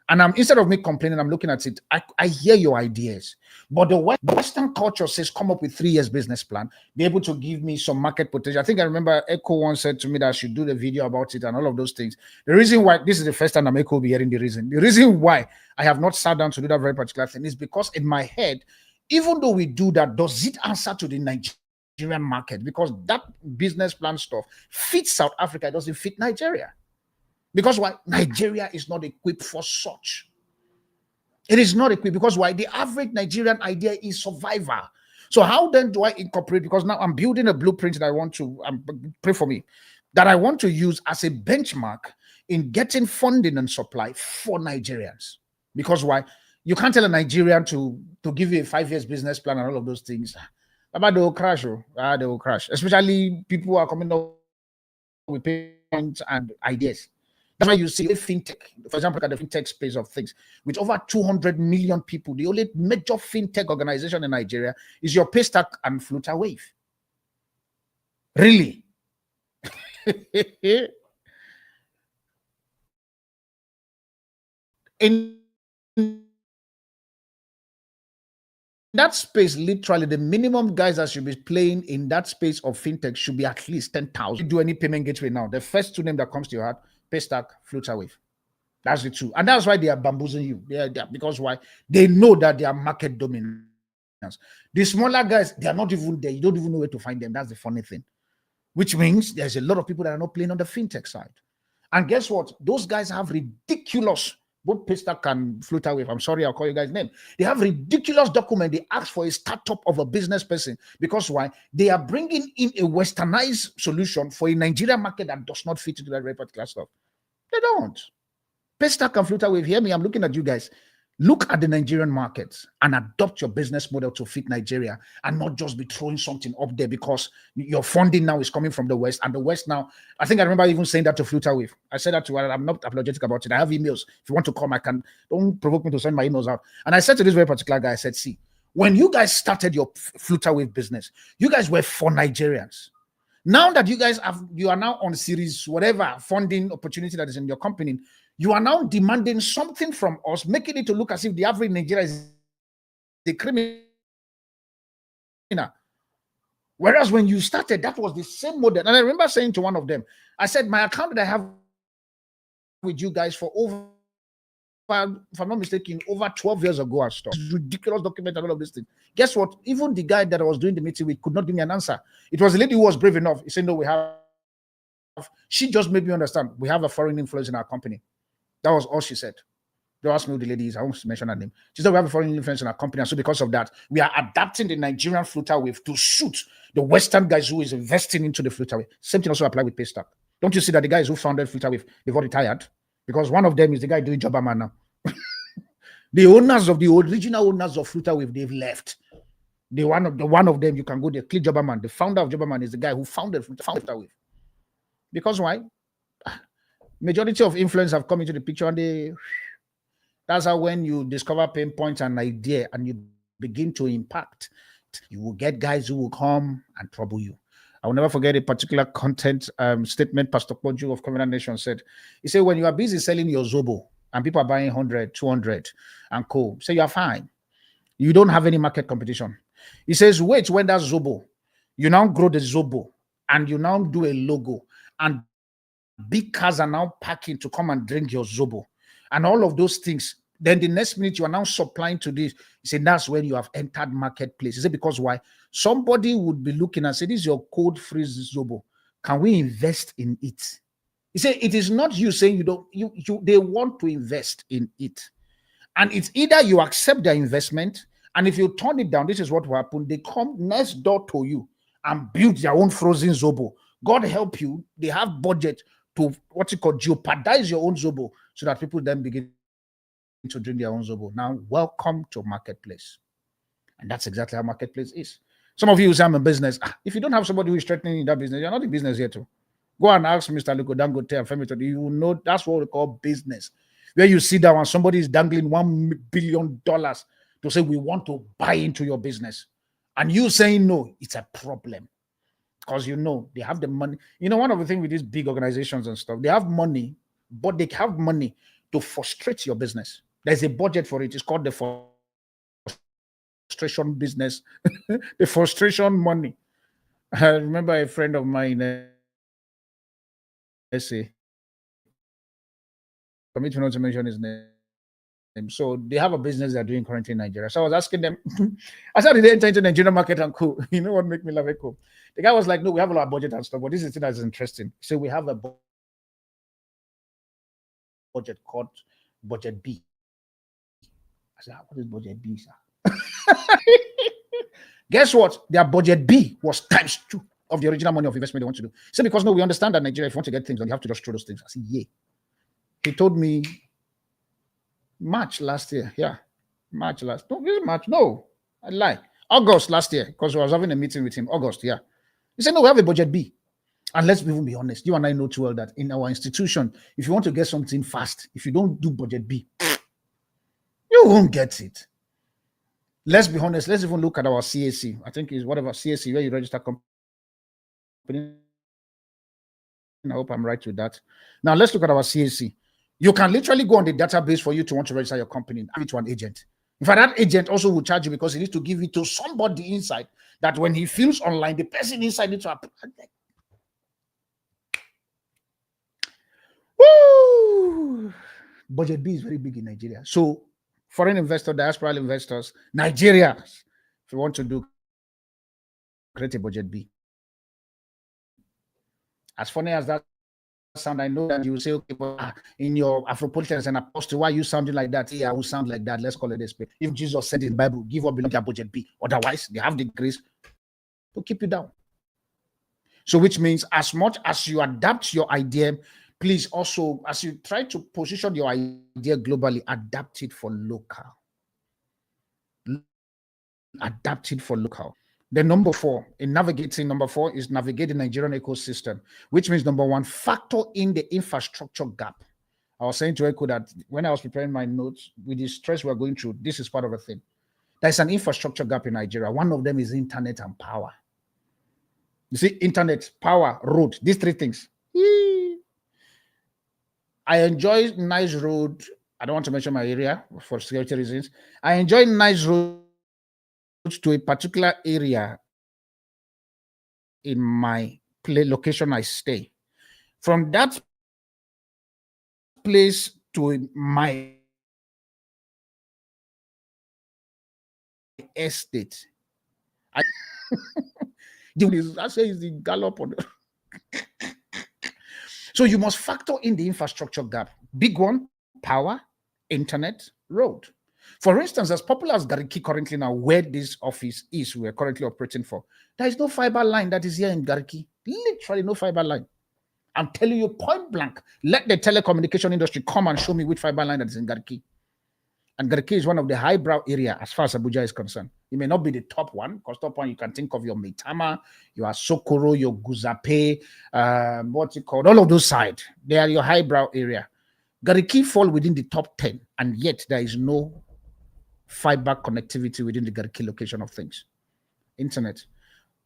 And instead of me complaining, I'm looking at it. I hear your ideas, but the Western culture says come up with 3 years business plan, be able to give me some market potential. I think I remember Echo once said to me that I should do the video about it and all of those things. The reason why this is the first time I'm Echo be hearing the reason why I have not sat down to do that very particular thing is because in my head, even though we do that, does it answer to the Nigerian market? Because that business plan stuff fits South Africa, it doesn't fit Nigeria. Because why? Nigeria is not equipped for such. It is not equipped because why? The average Nigerian idea is survivor. So how then do I incorporate? Because now I'm building a blueprint that I want to, pray for me, that I want to use as a benchmark in getting funding and supply for Nigerians. Because why? You can't tell a Nigerian to give you a 5 years business plan and all of those things. About they will crash. Oh. They will crash. Especially people who are coming up with payments and ideas. That's why you see fintech. For example, look at the fintech space of things. With over 200 million people, the only major fintech organization in Nigeria is your Paystack and Flutterwave. Really? In that space, literally, the minimum guys that should be playing in that space of fintech should be at least 10,000. Do any payment gateway now? The first two names that comes to your heart: Paystack, Flutterwave. That's the two, and that's why they are bamboozling you. Because why? They know that they are market dominance. The smaller guys, they are not even there. You don't even know where to find them. That's the funny thing. Which means there's a lot of people that are not playing on the fintech side. And guess what? Those guys have ridiculous, both Paystack and Flutterwave. I'm sorry, I'll call you guys' name. They have ridiculous document. They ask for a startup of a business person. Because why? They are bringing in a westernized solution for a Nigerian market that does not fit into that very particular stuff. They don't. Paystack and Flutterwave, hear me, I'm looking at you guys. Look at the Nigerian markets and adopt your business model to fit Nigeria and not just be throwing something up there because your funding now is coming from the West. And the West now, I think I remember even saying that to Flutterwave. I said that to her. I'm not apologetic about it. I have emails. If you want to come, I can. Don't provoke me to send my emails out. And I said to this very particular guy, I said, see, when you guys started your Flutterwave business, you guys were for Nigerians. Now that you are now on series, whatever funding opportunity that is in your company, you are now demanding something from us, making it to look as if the average Nigerian is a criminal. Whereas when you started, that was the same model. And I remember saying to one of them, I said, my account that I have with you guys for over, if I'm not mistaken, over 12 years ago and stuff. Ridiculous document and all of this thing. Guess what? Even the guy that I was doing the meeting with could not give me an answer. It was a lady who was brave enough. He said, no, she just made me understand. We have a foreign influence in our company. That was all she said. They asked me who the lady is. I won't mention her name. She said we have a foreign influence in our company. And so because of that, we are adapting the Nigerian Flutterwave to suit the Western guys who is investing into the Flutterwave. Same thing also apply with Paystack. Don't you see that the guys who founded Flutterwave, they've all retired? Because one of them is the guy doing Jobberman now. The original owners of Flutterwave, they've left. One of them, you can go there, click Jobberman. The founder of Jobberman is the guy who founded Flutterwave. Because why? Majority of influence have come into the picture, and that's how when you discover pain points and idea and you begin to impact, you will get guys who will come and trouble you. I will never forget a particular content statement Pastor Poju of Covenant Nation said. He said, when you are busy selling your Zobo and people are buying 100, 200 and co, say you are fine. You don't have any market competition. He says, wait, when that Zobo, you now grow the Zobo and you now do a logo and big cars are now parking to come and drink your Zobo and all of those things. Then the next minute you are now supplying to this. He said, that's when you have entered marketplace. He said, because why? Somebody would be looking and say, this is your cold freeze Zobo. Can we invest in it? He said, it is not you saying they want to invest in it. And it's either you accept their investment, and if you turn it down, this is what will happen. They come next door to you and build their own frozen Zobo. God help you. They have budget to jeopardize your own Zobo so that people then begin to drink their own Zobo. Now, welcome to marketplace. And that's exactly how marketplace is. Some of you say I'm a business. If you don't have somebody who is threatening in that business, you're not in business yet too. Go and ask Mr. Luko Dangote and Femi Today. You will know that's what we call business. Where you sit down and somebody is dangling $1 billion to say, we want to buy into your business. And you saying no, it's a problem. Because they have the money. One of the things with these big organizations and stuff, they have money, but they have money to frustrate your business. There's a budget for it. It's called the frustration business, the frustration money. I remember a friend of mine, say, for me to not to mention his name. So they have a business they're doing currently in Nigeria. So I was asking them, I said, did they enter into the Nigerian market and cool? You know what make me laugh? Cool. The guy was like, no, we have a lot of budget and stuff, but this is the thing that's interesting. So we have a budget called Budget B. I said, what is Budget B, sir? Guess what? Their Budget B was ×2 of the original money of investment they want to do. So because we understand that Nigeria, if you want to get things done, you have to just throw those things. I said, yeah. He told me March last year. Yeah. March last. No, this is March. No. I lie. August last year, because I was having a meeting with him. August, yeah. He said, no, we have a budget B. And let's even be honest, you and I know too well that in our institution, if you want to get something fast, if you don't do budget B, you won't get it. Let's be honest. Let's even look at our CAC. I think it's whatever CAC where you register company. I hope I'm right with that. Now let's look at our CAC. You can literally go on the database for you to want to register your company and give it to an agent. In fact, that agent also will charge you because he needs to give it to somebody inside that when he feels online, the person inside needs to apply. Woo! Budget B is very big in Nigeria. So foreign investors, diaspora investors, Nigeria, if you want to do, create a budget B. As funny as that sound, I know that you will say, okay, but in your Afropolitans and apostle, why are you sounding like that? Yeah, I will sound like that. Let's call it this way. If Jesus said in the Bible, give what belongs to your budget B. Otherwise, they have the grace to keep you down. So which means as much as you adapt your idea, please also, as you try to position your idea globally, adapt it for local. Adapt it for local. Then number four is navigate the Nigerian ecosystem, which means number one, factor in the infrastructure gap. I was saying to Echo that when I was preparing my notes, with the stress we're going through, this is part of a thing. There's an infrastructure gap in Nigeria. One of them is internet and power. You see, internet, power, road, these three things. I enjoy nice road. I don't want to mention my area for security reasons. I enjoy nice roads to a particular area in my location I stay. From that place to my estate, I say is the gallop on. So you must factor in the infrastructure gap. Big one, power, internet, road. For instance, as popular as Gariki currently now, where this office is, we're currently operating for, there is no fiber line that is here in Gariki. Literally no fiber line. I'm telling you point blank, let the telecommunication industry come and show me which fiber line that is in Gariki. And Gariki is one of the highbrow area as far as Abuja is concerned. It may not be the top one, because top one you can think of your Maitama, your Asokoro, your Guzape, what's it called? All of those sides. They are your highbrow area. Gariki fall within the top 10, and yet there is no fiber connectivity within the Gariki location of things. Internet.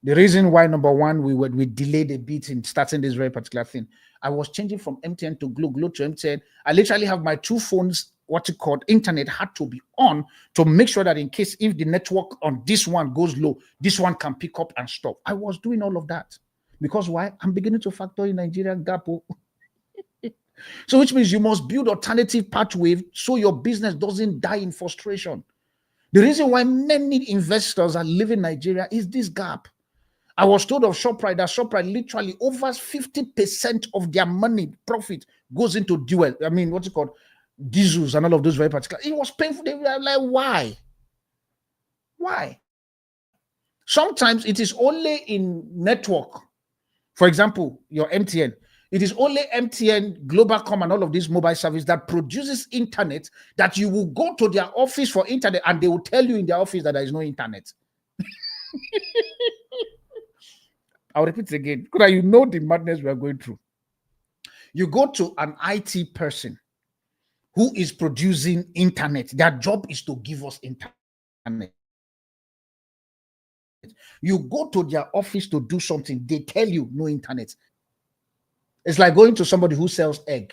The reason why, number one, we delayed a bit in starting this very particular thing. I was changing from MTN to Glo to MTN. I literally have my two phones, internet had to be on to make sure that in case if the network on this one goes low, this one can pick up and stop. I was doing all of that. Because why? I'm beginning to factor in Nigerian gap. So which means you must build alternative pathway so your business doesn't die in frustration. The reason why many investors are leaving Nigeria is this gap. I was told of ShopRite that ShopRite literally over 50% of their money profit goes into dual. I mean, what's it called? Diesels and all of those very particular. It was painful. They were like, why? Why? Sometimes it is only in network. For example, your MTN. It is only MTN, Globalcom, and all of these mobile service that produces internet that you will go to their office for internet and they will tell you in their office that there is no internet. I'll repeat it again, because you know the madness we are going through. You go to an IT person who is producing internet. Their job is to give us internet. You go to their office to do something, they tell you no internet. It's like going to somebody who sells egg.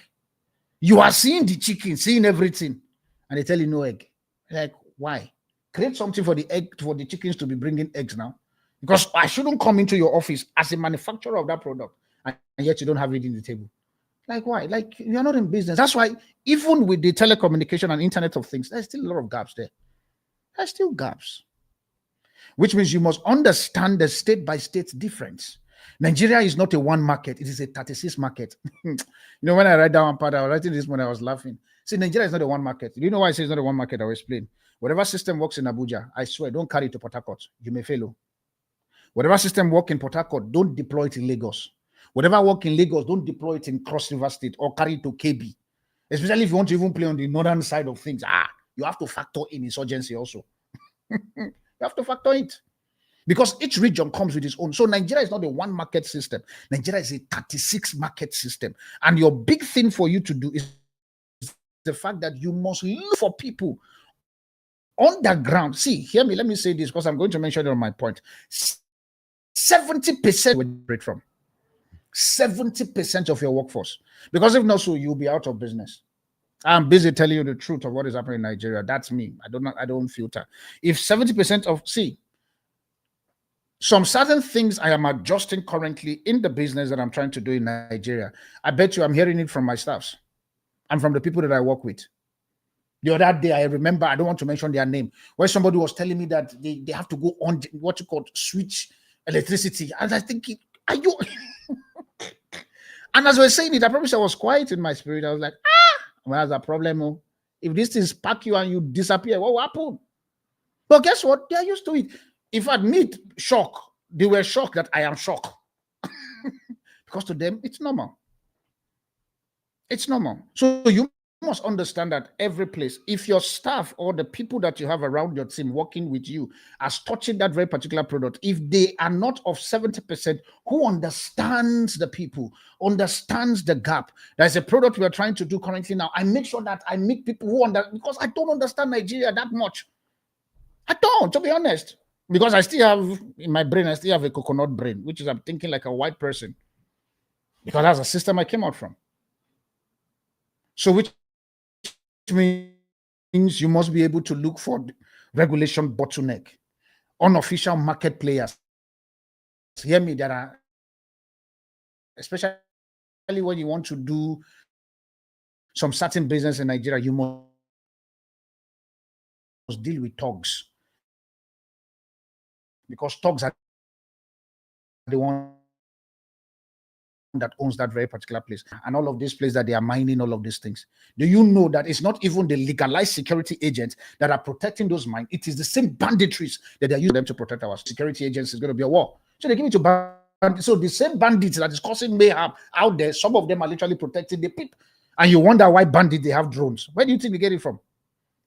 You are seeing the chicken, seeing everything, and they tell you no egg. Like, why? Create something for the egg, for the chickens to be bringing eggs now. Because I shouldn't come into your office as a manufacturer of that product, and yet you don't have it in the table. Like, why? Like, you're not in business. That's why even with the telecommunication and internet of things, there's still a lot of gaps there. There's still gaps. Which means you must understand the state-by-state difference. Nigeria is not a one market. It is a 36 market. You know, when I write down one part, I was writing this when I was laughing. See, Nigeria is not a one market. Do you know why I say it's not a one market? I will explain. Whatever system works in Abuja, I swear, don't carry it to Port Harcourt. You may fail. Whatever system works in Port Harcourt, don't deploy it in Lagos. Whatever works in Lagos, don't deploy it in Cross River State or carry it to KB. Especially if you want to even play on the northern side of things. You have to factor in insurgency also. You have to factor it. Because each region comes with its own. So Nigeria is not a one market system. Nigeria is a 36 market system. And your big thing for you to do is the fact that you must look for people on the ground. See, hear me, let me say this because I'm going to mention it on my point. 70% will generate from 70% of your workforce. Because if not so, you'll be out of business. I'm busy telling you the truth of what is happening in Nigeria. That's me. I don't filter. If 70% of some certain things I am adjusting currently in the business that I'm trying to do in Nigeria, I bet you I'm hearing it from my staffs and from the people that I work with. The other day, I remember, I don't want to mention their name, where somebody was telling me that they have to go on what you call switch electricity. And I think, are you? And as I was saying it, I promise I was quiet in my spirit. I was like, well, that's a problem. Oh. If this thing spark you and you disappear, what will happen? But guess what? They are used to it. If I admit shock, they were shocked that I am shocked. Because to them, it's normal. It's normal. So you must understand that every place, if your staff or the people that you have around your team working with you are touching that very particular product, if they are not of 70% who understands the people, understands the gap, there's a product we are trying to do currently now. I make sure that I meet people who understand, because I don't understand Nigeria that much. I don't, to be honest. Because I still have, in my brain, I still have a coconut brain, which is I'm thinking like a white person. Because that's a system I came out from. So which means you must be able to look for regulation bottleneck, unofficial market players. Hear me, there are, especially when you want to do some certain business in Nigeria, you must deal with thugs. Because thugs are the one that owns that very particular place and all of these places that they are mining all of these things. Do you know that it's not even the legalized security agents that are protecting those mines? It is the same banditries that they are using them to protect our security agents. Is going to be a war. So they give it to bandits. So the same bandits that is causing mayhem out there, some of them are literally protecting the people. And you wonder why bandits, they have drones. Where do you think they get it from?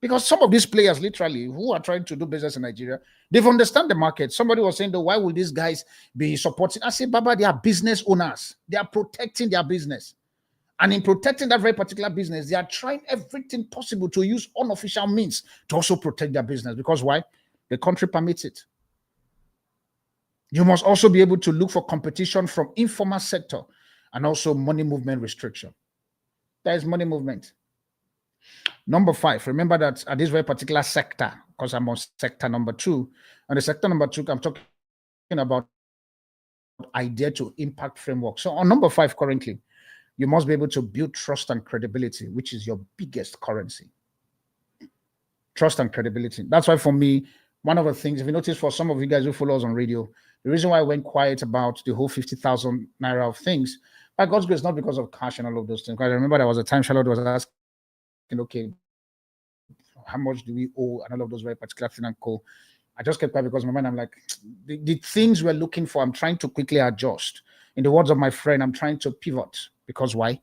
Because some of these players, literally, who are trying to do business in Nigeria, they've understand the market. Somebody was saying, though, why will these guys be supporting? I said, Baba, they are business owners. They are protecting their business. And in protecting that very particular business, they are trying everything possible to use unofficial means to also protect their business. Because why? The country permits it. You must also be able to look for competition from informal sector and also money movement restriction. There is money movement. Number 5, remember that at this very particular sector, because I'm on sector number 2, and the sector number 2, I'm talking about idea to impact framework. So on number 5 currently, you must be able to build trust and credibility, which is your biggest currency. Trust and credibility. That's why for me, one of the things, if you notice for some of you guys who follow us on radio, the reason why I went quiet about the whole 50,000 naira of things, by God's grace, not because of cash and all of those things. Because I remember there was a time Charlotte was asking, okay, how much do we owe and all of those very particular things and co. I just kept quiet because in my mind, I'm like, the things we're looking for, I'm trying to quickly adjust. In the words of my friend, I'm trying to pivot. Because why?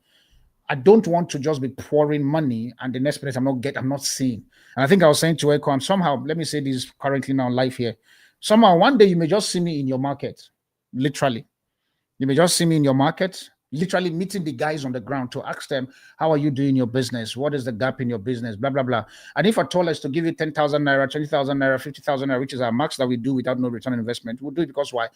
I don't want to just be pouring money and the next place I'm not seeing. And I think I was saying to Eko, and somehow, let me say this currently now live here. Somehow one day you may just see me in your market. Literally. You may just see me in your market, literally meeting the guys on the ground to ask them, how are you doing your business? What is the gap in your business? Blah, blah, blah. And if I told us to give you 10,000 naira, 20,000 naira, 50,000 naira, which is our max that we do without no return on investment, we'll do it because why?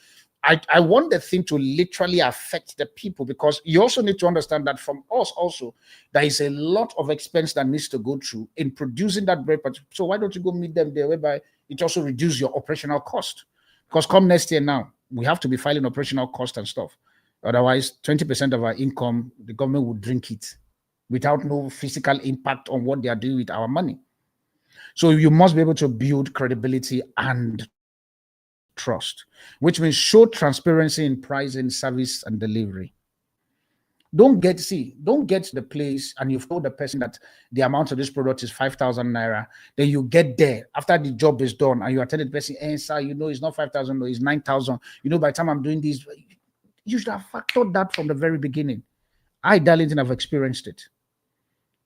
I want the thing to literally affect the people, because you also need to understand that from us also, there is a lot of expense that needs to go through in producing that bread. So why don't you go meet them there, whereby it also reduces your operational cost? Because come next year now, we have to be filing operational cost and stuff. Otherwise, 20% of our income, the government would drink it without no physical impact on what they are doing with our money. So you must be able to build credibility and trust, which means show transparency in pricing, service, and delivery. Don't get to the place and you've told the person that the amount of this product is 5,000 naira. Then you get there after the job is done and you are telling the person, hey, sir, it's not 5,000, no, it's 9,000. By the time I'm doing this, you should have factored that from the very beginning. I, Darlington, have experienced it.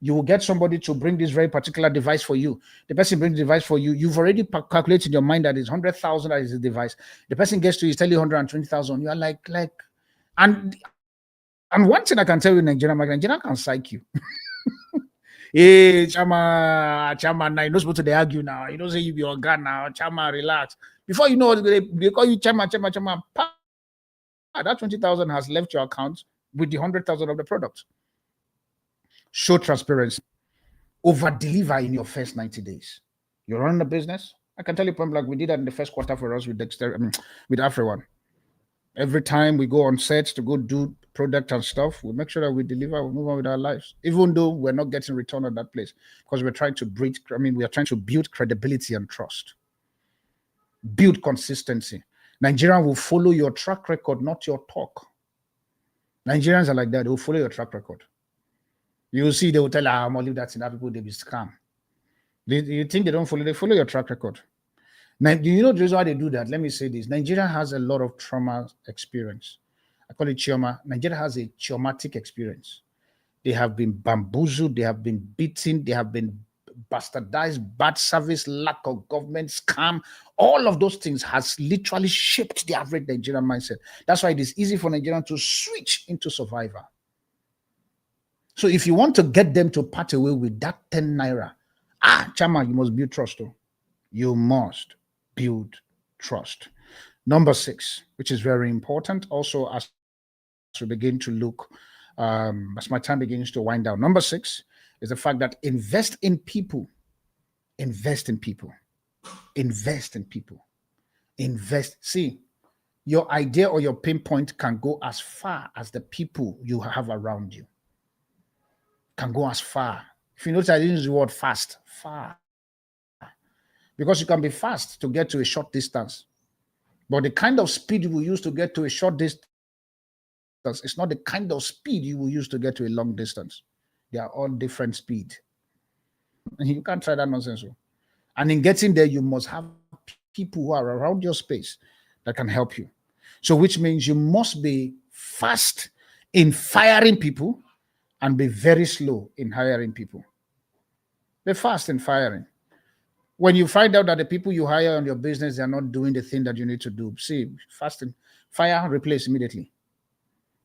You will get somebody to bring this very particular device for you. The person brings the device for you. You've already calculated in your mind that it's 100,000 that is the device. The person gets to you, tell you 120,000. You are and one thing I can tell you, Nigeria can psych you. Hey, Chama, now you're not supposed to argue now. You don't say you be on guard now. Chama, relax. Before you know it, they call you Chama. That 20,000 has left your account with the 100,000 of the product. Show transparency. Over deliver in your first 90 days. You're running a business. I can tell you, point blank, we did that in the first quarter for us with with Afro1. Every time we go on sets to go do product and stuff, we make sure that we deliver, we move on with our lives, even though we're not getting return on that place, because we're trying to we are trying to build credibility and trust, build consistency. Nigerians will follow your track record, not your talk. Nigerians are like that. They will follow your track record. You will see, they will tell, I'm going to leave that in that people, they be scam. You think they don't follow? They follow your track record. Now, do you know the reason why they do that? Let me say this. Nigeria has a lot of trauma experience. I call it trauma. Nigeria has a traumatic experience. They have been bamboozled. They have been beaten. They have been bastardized, bad service, lack of government, scam. All of those things has literally shaped the average Nigerian mindset. That's why it is easy for Nigerians to switch into survivor. So if you want to get them to part away with that 10 naira, Chama, you must build trust. You must build trust. Number 6, which is very important also as we begin to look, as my time begins to wind down. Number 6 is the fact that invest in people. Invest in people. Invest in people. Invest. See, your idea or your pinpoint can go as far as the people you have around you. Can go as far. If you notice, I didn't use the word fast. Far. Because you can be fast to get to a short distance. But the kind of speed you will use to get to a short distance is not the kind of speed you will use to get to a long distance. They are all different speed. And you can't try that nonsense. And in getting there, you must have people who are around your space that can help you. So which means you must be fast in firing people and be very slow in hiring people. Be fast in firing. When you find out that the people you hire on your business, they are not doing the thing that you need to do, see, fast and fire, replace immediately.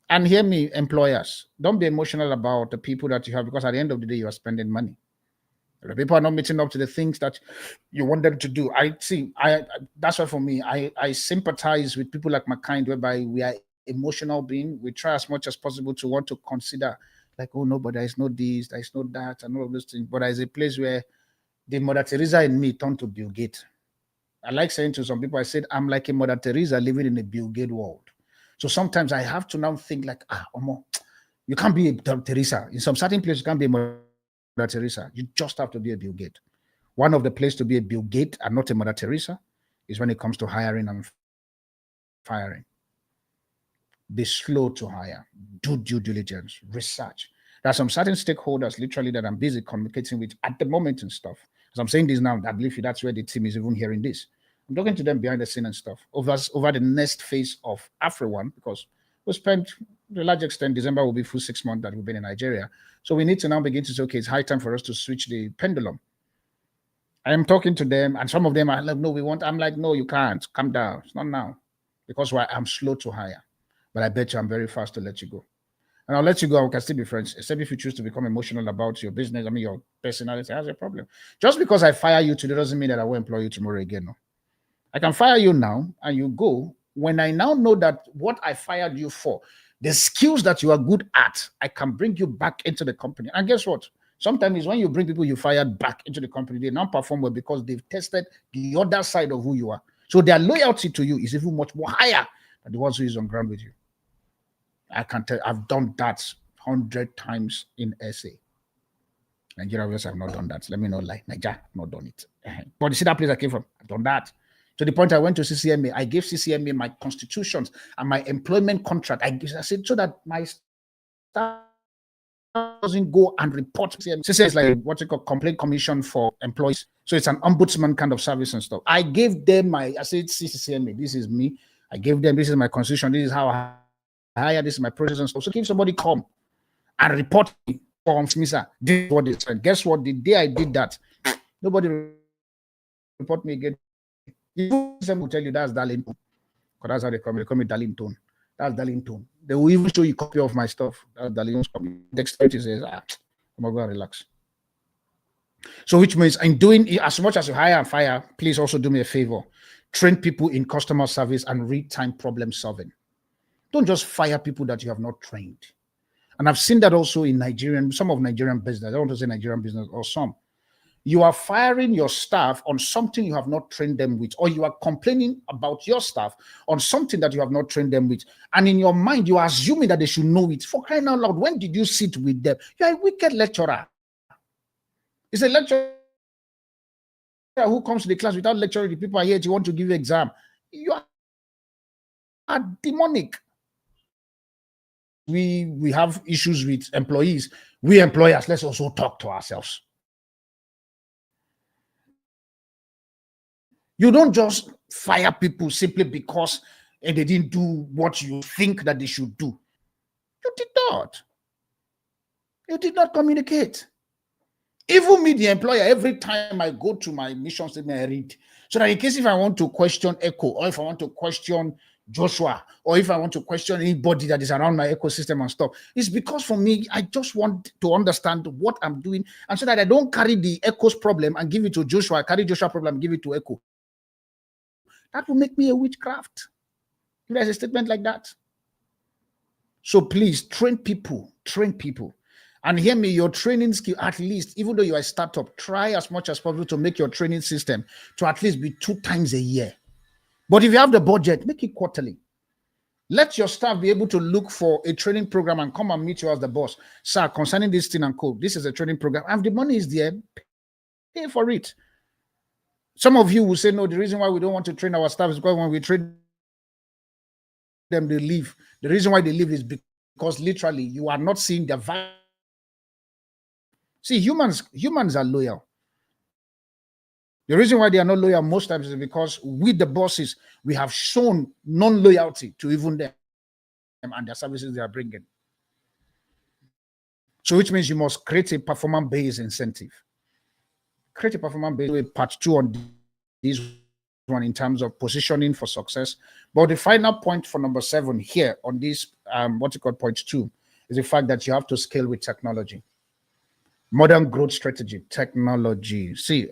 And hear me, employers, don't be emotional about the people that you have, because at the end of the day, you are spending money. The people are not meeting up to the things that you want them to do. That's why for me, I sympathize with people like my kind, whereby we are emotional being. We try as much as possible to want to consider, like, oh no, but there is no this, there is no that, and all of those things. But there is a place where the Mother Teresa in me turned to Bill Gates. I like saying to some people, I said, I'm like a Mother Teresa living in a Bill Gates world. So sometimes I have to now think like, Omo, you can't be a Teresa. In some certain places, you can't be a Mother Teresa. You just have to be a Bill Gates. One of the places to be a Bill Gates and not a Mother Teresa is when it comes to hiring and firing. Be slow to hire. Do due diligence. Research. There are some certain stakeholders literally that I'm busy communicating with at the moment and stuff. As I'm saying this now, I believe that's where the team is even hearing this. I'm talking to them behind the scene and stuff over the next phase of Afro1, because we spent, to a large extent, December will be full 6 months that we've been in Nigeria. So we need to now begin to say, okay, it's high time for us to switch the pendulum. I am talking to them, and some of them are like, no, I'm like, no, you can't. Calm down. It's not now. Because I'm slow to hire. But I bet you I'm very fast to let you go. And I'll let you go. We can still be friends, except if you choose to become emotional about your business. I mean, your personality has a problem. Just because I fire you today doesn't mean that I will employ you tomorrow again. No. I can fire you now and you go. When I now know that what I fired you for, the skills that you are good at, I can bring you back into the company. And guess what? Sometimes when you bring people you fired back into the company, they now perform well because they've tested the other side of who you are. So their loyalty to you is even much more higher than the ones who is on ground with you. I can tell I've done that 100 times in SA. Nigeria, obviously, I've not done that. Let me not lie. Nigeria, I've not done it. But you see that place I came from? I've done that. To the point I went to CCMA, I gave CCMA my constitutions and my employment contract. I said so that my staff doesn't go and report. CCMA is like what you call complaint commission for employees. So it's an ombudsman kind of service and stuff. I gave them I said, CCMA, this is me. I gave them, this is my constitution. This is how I hire, this is my process and stuff. So if somebody come and report me, me, sir. This is what they said. Guess what? The day I did that, nobody report me again. Even some will tell you that's darling tone. Because that's how they call me. They call me darling tone. That's darling tone. They will even show you a copy of my stuff. That's darling tone. Dexterity says, I'm going to relax. So which means in doing as much as you hire and fire, please also do me a favor. Train people in customer service and real-time problem solving. Don't just fire people that you have not trained. And I've seen that also in some of Nigerian business. I don't want to say Nigerian business or some. You are firing your staff on something you have not trained them with, or you are complaining about your staff on something that you have not trained them with. And in your mind, you are assuming that they should know it. For crying out loud, when did you sit with them? You are a wicked lecturer. It's a lecturer who comes to the class without lecturing the people are here. You want to give you exam. You are demonic. We have issues with employees. We employers, let's also talk to ourselves. You don't just fire people simply because they didn't do what you think that they should do. You did not. You did not communicate. Even me, the employer, every time I go to my mission statement, I read. So that in case if I want to question Echo, or if I want to question Joshua, or if I want to question anybody that is around my ecosystem and stuff, it's because for me, I just want to understand what I'm doing, and so that I don't carry the Echo's problem and give it to Joshua, I carry Joshua's problem and give it to Echo. That will make me a witchcraft. There's a statement like that. So please train people. And hear me, your training skill, at least, even though you are a startup, try as much as possible to make your training system to at least be 2 times a year. But if you have the budget, make it quarterly. Let your staff be able to look for a training program and come and meet you as the boss. Sir, concerning this thing and code, this is a training program. And if the money is there, pay for it. Some of you will say, no, the reason why we don't want to train our staff is because when we train them, they leave. The reason why they leave is because literally you are not seeing the value. See, humans are loyal. The reason why they are not loyal most times is because with the bosses, we have shown non-loyalty to even them and their services they are bringing. So which means you must create a performance-based incentive. Create a performance-based part 2 on this one in terms of positioning for success. But the final point for number 7 here on this, point 2, is the fact that you have to scale with technology. Modern growth strategy, technology. See,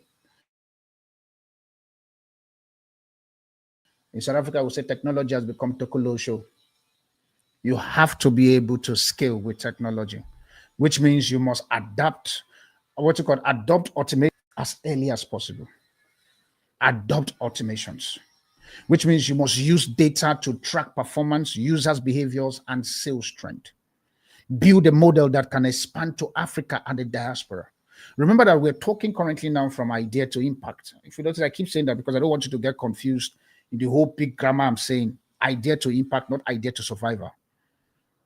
in South Africa, we say technology has become Tokolo show. You have to be able to scale with technology, which means you must adopt automation as early as possible. Adopt automations, which means you must use data to track performance, users' behaviors, and sales trend. Build a model that can expand to Africa and the diaspora. Remember that we're talking currently now from idea to impact. If you notice, I keep saying that because I don't want you to get confused in the whole big grammar I'm saying. Idea to impact, not idea to survivor.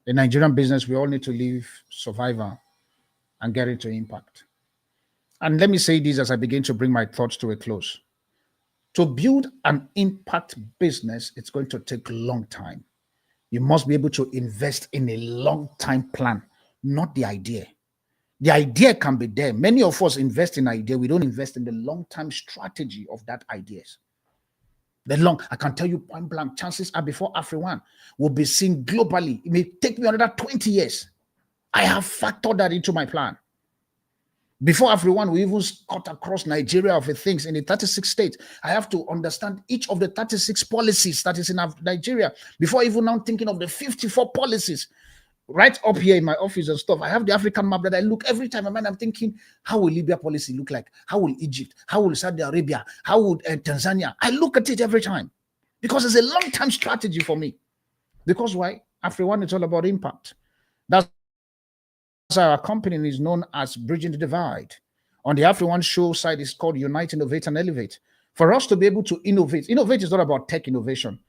In Nigerian business, we all need to leave survivor and get into impact. And let me say this as I begin to bring my thoughts to a close. To build an impact business, it's going to take a long time. You must be able to invest in a long-time plan, not the idea. The idea can be there. Many of us invest in idea. We don't invest in the long-term strategy of that ideas. I can tell you point blank, chances are before AfriOne will be seen globally. It may take me another 20 years. I have factored that into my plan. Before AfriOne, we even cut across Nigeria of the things in the 36 states. I have to understand each of the 36 policies that is in Nigeria before even now thinking of the 54 policies. Right up here in my office and stuff, I have the African map that I look every time. I'm thinking, how will Libya policy look like? How will Egypt? How will Saudi Arabia? How would Tanzania? I look at it every time because it's a long-term strategy for me. Because why? AfriOne is all about impact. That's our company is known as Bridging the Divide. On the AfriOne show side, it's called Unite, Innovate, and Elevate. For us to be able to innovate is not about tech innovation.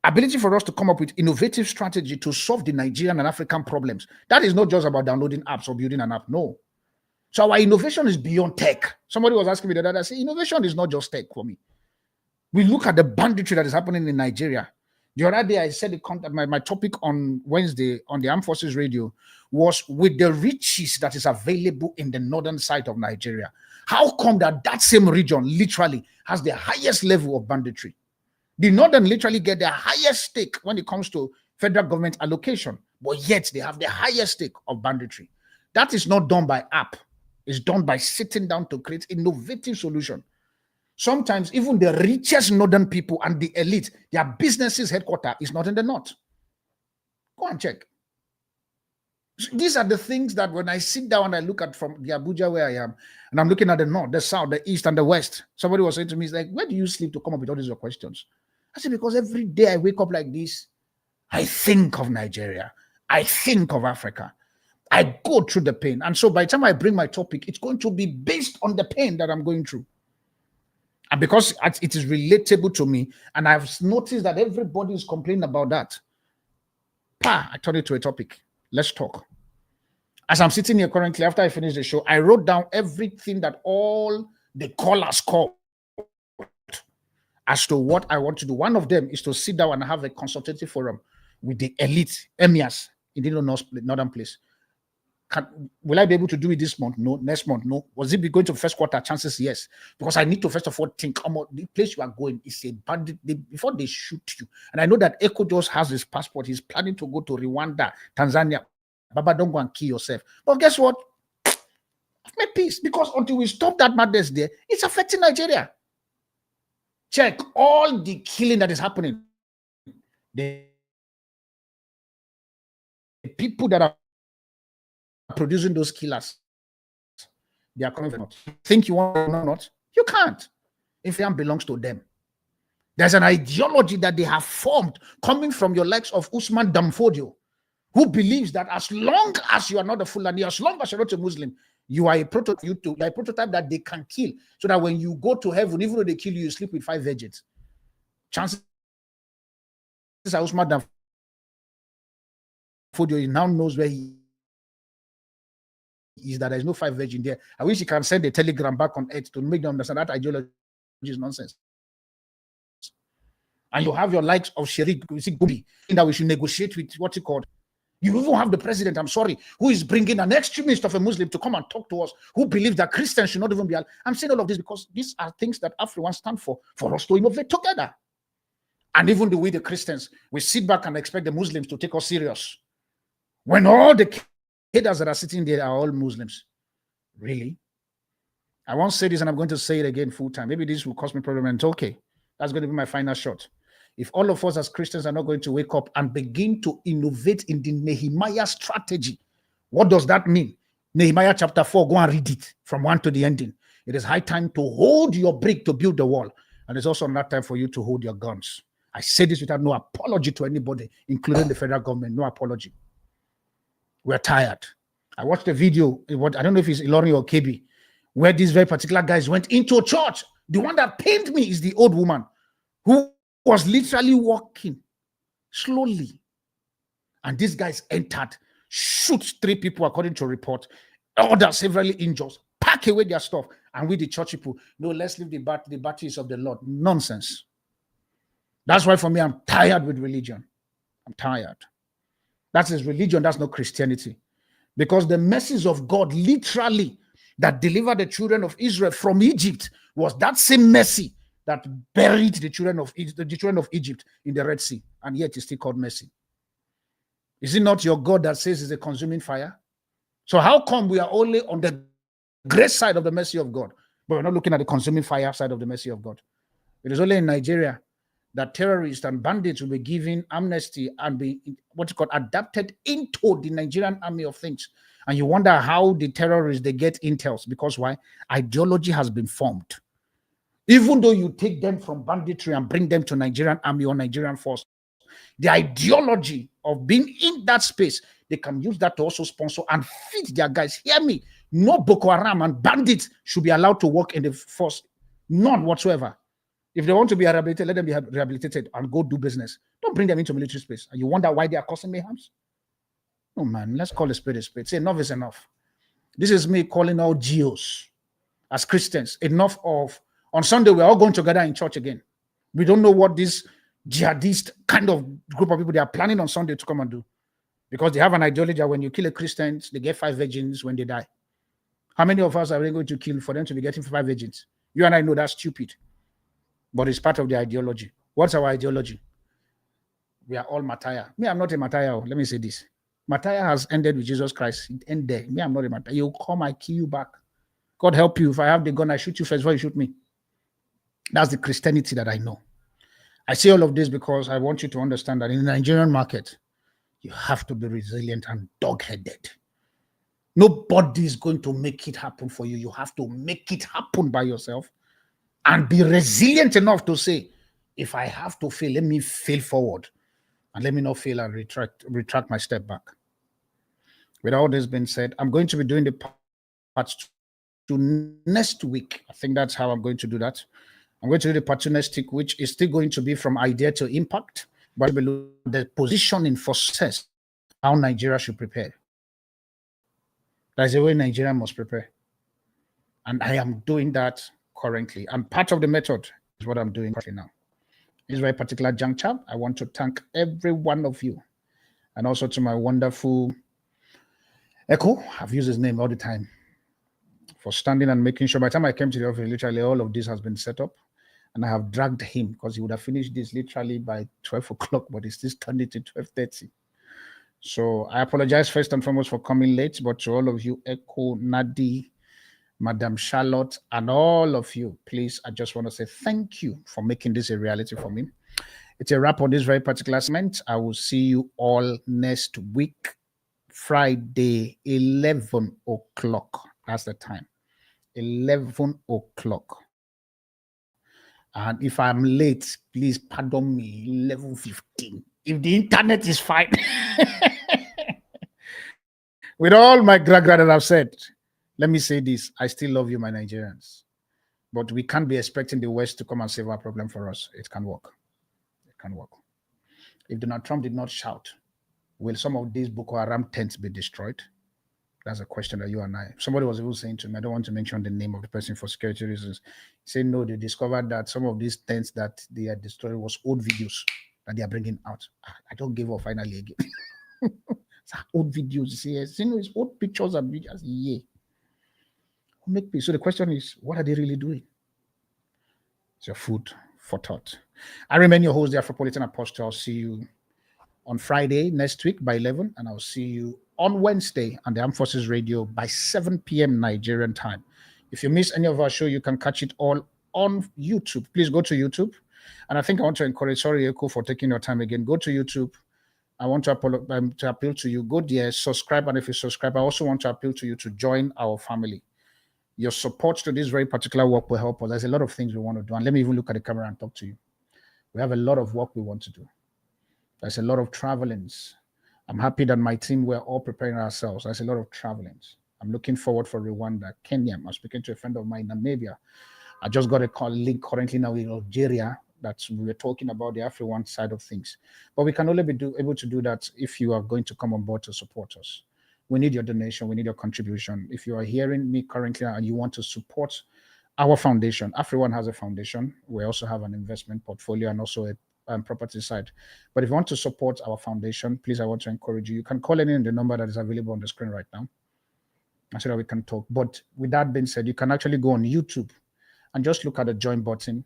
Ability for us to come up with innovative strategy to solve the Nigerian and African problems. That is not just about downloading apps or building an app. No. So our innovation is beyond tech. Somebody was asking me that. I say innovation is not just tech for me. We look at the banditry that is happening in Nigeria. The other day, I said my topic on Wednesday on the Armed Forces Radio was with the riches that is available in the northern side of Nigeria. How come that same region literally has the highest level of banditry? The northern literally get the highest stake when it comes to federal government allocation, but yet they have the highest stake of banditry. That is not done by app. It's done by sitting down to create innovative solution. Sometimes even the richest northern people and the elite, their businesses headquarters is not in the north. Go and check. These are the things that when I sit down and I look at from the Abuja where I am, and I'm looking at the north, the south, the east, and the west. Somebody was saying to me, "It's like, where do you sleep to come up with all these questions?" I said, because every day I wake up like this, I think of Nigeria. I think of Africa. I go through the pain. And so by the time I bring my topic, it's going to be based on the pain that I'm going through. And because it is relatable to me, and I've noticed that everybody is complaining about that, I turn it to a topic. Let's talk. As I'm sitting here currently, after I finish the show, I wrote down everything that all the callers called as to what I want to do. One of them is to sit down and have a consultative forum with the elite emirs in the northern place. Will I be able to do it this month? No. Next month? No. Was it be going to first quarter? Chances, yes. Because I need to first of all think, the place you are going is a bandit. Before they shoot you. And I know that Eko just has his passport. He's planning to go to Rwanda, Tanzania. Baba, don't go and kill yourself. But guess what? I've made peace. Because until we stop that madness there, it's affecting Nigeria. Check all the killing that is happening. The people that are producing those killers, they are coming from not. Think you want or not? You can't. Infam belongs to them. There's an ideology that they have formed coming from your likes of Usman Damfodio, who believes that as long as you are not a Fulani, as long as you're not a Muslim, you are a prototype that they can kill, so that when you go to heaven, even though they kill you, you sleep with 5 virgins. Chances are Usman Damfodio, he now knows where he is, that there's no 5 virgin there. I wish he can send a telegram back on earth to make them understand that ideology is nonsense. And you have your likes of Sherik Gumi, that we should negotiate with what he called. You even have the president, I'm sorry, who is bringing an extremist of a Muslim to come and talk to us, who believes that Christians should not even be allowed. I'm saying all of this because these are things that Africans stand for us to innovate together. And even the way the Christians, we sit back and expect the Muslims to take us serious. When all the haters that are sitting there are all Muslims. Really? I won't say this and I'm going to say it again full time. Maybe this will cause me problem and it's okay. That's going to be my final shot. If all of us as Christians are not going to wake up and begin to innovate in the Nehemiah strategy, what does that mean? Nehemiah chapter 4, go and read it from 1 to the ending. It is high time to hold your brick to build the wall. And it's also not time for you to hold your guns. I say this without no apology to anybody, including the federal government. No apology. We're tired. I watched a video, I don't know if it's Ilori or KB, where these very particular guys went into a church. The one that pained me is the old woman who was literally walking slowly. And these guys entered, shoot 3 people according to a report, others severely injured, pack away their stuff, and with the church people, no, let's leave the batteries of the Lord. Nonsense. That's why for me, I'm tired with religion. I'm tired. That is religion, that's not Christianity. Because the mercies of God literally that delivered the children of Israel from Egypt was that same mercy that buried the children of Egypt in the Red Sea, and yet it's still called mercy. Is it not your God that says it's a consuming fire? So how come we are only on the grace side of the mercy of God, but we're not looking at the consuming fire side of the mercy of God? It is only in Nigeria that terrorists and bandits will be given amnesty and be adapted into the Nigerian army of things. And you wonder how the terrorists, they get intels. Because why? Ideology has been formed. Even though you take them from banditry and bring them to Nigerian army or Nigerian force, the ideology of being in that space, they can use that to also sponsor and feed their guys. Hear me. No Boko Haram and bandits should be allowed to work in the force. None whatsoever. If they want to be rehabilitated, let them be rehabilitated and go do business. Don't bring them into military space. And you wonder why they are causing mayhems? No, man. Let's call a spade a spade. Say enough is enough. This is me calling all GEOs as Christians. Enough of... On Sunday, we're all going together in church again. We don't know what this jihadist kind of group of people they are planning on Sunday to come and do. Because they have an ideology that when you kill a Christian, they get 5 virgins when they die. How many of us are we going to kill for them to be getting 5 virgins? You and I know that's stupid. But it's part of the ideology. What's our ideology? We are all Messiah. Me, I'm not a Messiah. Let me say this. Messiah has ended with Jesus Christ. It ended. Me, I'm not a Messiah. You come, I kill you back. God help you. If I have the gun, I shoot you first before you shoot me. That's the Christianity that I know. I say all of this because I want you to understand that in the Nigerian market, you have to be resilient and dog-headed. Nobody is going to make it happen for you. You have to make it happen by yourself and be resilient enough to say, if I have to fail, let me fail forward and let me not fail and retract my step back. With all this being said, I'm going to be doing the part 2 next week. I think that's how I'm going to do that. I'm going to do the part 2 next week, which is still going to be from idea to impact, but the positioning for success, how Nigeria should prepare. That's the way Nigeria must prepare. And I am doing that currently. And part of the method is what I'm doing currently now. In this very particular juncture, I want to thank every one of you. And also to my wonderful Echo, I've used his name all the time, for standing and making sure. By the time I came to the office, literally all of this has been set up. And I have dragged him because he would have finished this literally by 12 o'clock, but he's still turned it to 12:30. So I apologize first and foremost for coming late, but to all of you, Echo, Nadi, Madam Charlotte, and all of you, please, I just want to say thank you for making this a reality for me. It's a wrap on this very particular segment. I will see you all next week, Friday, 11 o'clock. That's the time, 11 o'clock. And if I'm late, please pardon me, 11:15. If the internet is fine. With all my gra that I've said, let me say this. I still love you, my Nigerians. But we can't be expecting the West to come and save our problem for us. It can't work. It can't work. If Donald Trump did not shout, will some of these Boko Haram tents be destroyed? That's a question that you and I. Somebody was even saying to me, I don't want to mention the name of the person for security reasons. He said, no, they discovered that some of these tents that they had destroyed was old videos that they are bringing out. I don't give up finally again. It's old videos. It's old pictures and videos. Yeah. Make peace. So the question is, what are they really doing? It's your food for thought. I remain your host, the Afropolitan Apostle. I'll see you on Friday next week by 11, and I'll see you on Wednesday on the Armed Forces Radio by 7 p.m. Nigerian time. If you miss any of our show, you can catch it all on YouTube. Please go to YouTube. And I think I want to encourage, sorry, Eko, for taking your time again. Go to YouTube. I want to appeal to you. Go there, subscribe. And if you subscribe, I also want to appeal to you to join our family. Your support to this very particular work will help us. There's a lot of things we want to do. And let me even look at the camera and talk to you. We have a lot of work we want to do. There's a lot of travelings. I'm happy that my team, we're all preparing ourselves. There's a lot of travelings. I'm looking forward for Rwanda, Kenya. I'm speaking to a friend of mine, Namibia. I just got a call link currently now in Algeria. That's we're talking about the African side of things. But we can only be able to do that if you are going to come on board to support us. We need your donation. We need your contribution. If you are hearing me currently and you want to support our foundation, everyone has a foundation. We also have an investment portfolio and also a property side. But if you want to support our foundation, please, I want to encourage you. You can call in the number that is available on the screen right now, so that we can talk. But with that being said, you can actually go on YouTube and just look at the join button.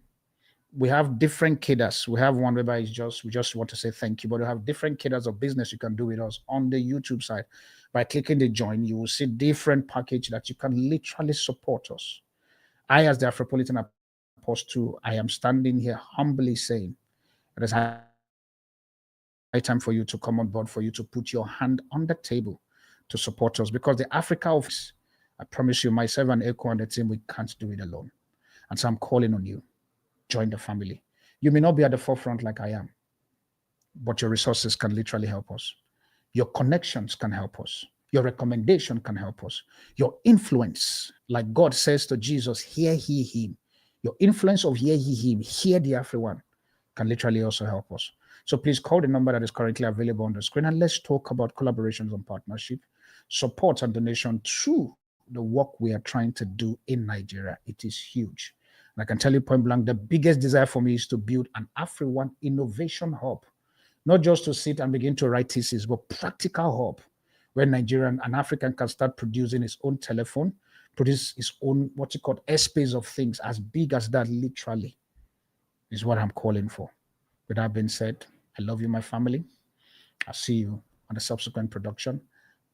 We have different cadres. We have one whereby we just want to say thank you, but we have different cadres of business you can do with us on the YouTube side. By clicking the join, you will see different package that you can literally support us. I, as the Afropolitan Apostle, I am standing here humbly saying it is high time for you to come on board, for you to put your hand on the table to support us, because the Africa office, I promise you, myself and Echo and the team, we can't do it alone. And so I'm calling on you. Join the family. You may not be at the forefront like I am, but your resources can literally help us. Your connections can help us. Your recommendation can help us. Your influence, like God says to Jesus, hear ye him. Your influence of hear ye him, hear the African, can literally also help us. So please call the number that is currently available on the screen and let's talk about collaborations and partnership, support and donation to the work we are trying to do in Nigeria. It is huge. And I can tell you point blank, the biggest desire for me is to build an Afri-One innovation hub, not just to sit and begin to write thesis, but practical hub where Nigerian and African can start producing his own telephone, produce his own, what you call, airspace of things as big as that, literally, is what I'm calling for. With that being said, I love you, my family. I'll see you on the subsequent production.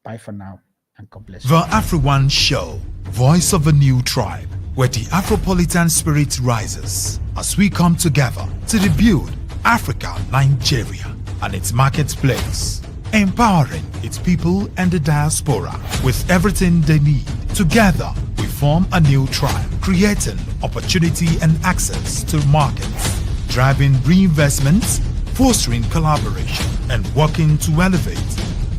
Bye for now, and God bless you. The Afri-One Show, voice of a new tribe, where the Afropolitan spirit rises as we come together to rebuild Africa, Nigeria, and its marketplace, empowering its people and the diaspora with everything they need. Together, we form a new tribe, creating opportunity and access to markets, driving reinvestments, fostering collaboration, and working to elevate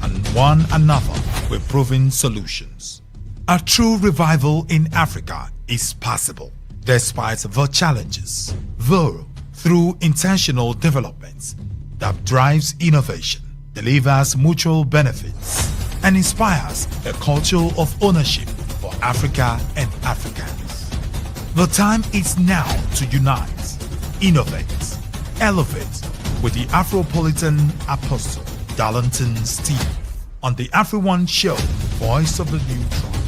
and one another with proven solutions. A true revival in Africa is possible, despite the challenges, though through intentional development that drives innovation, delivers mutual benefits, and inspires a culture of ownership for Africa and Africans. The time is now to unite, innovate, elevate with the Afropolitan Apostle Darlington Steve on the Afri-One Show, voice of the new tribe.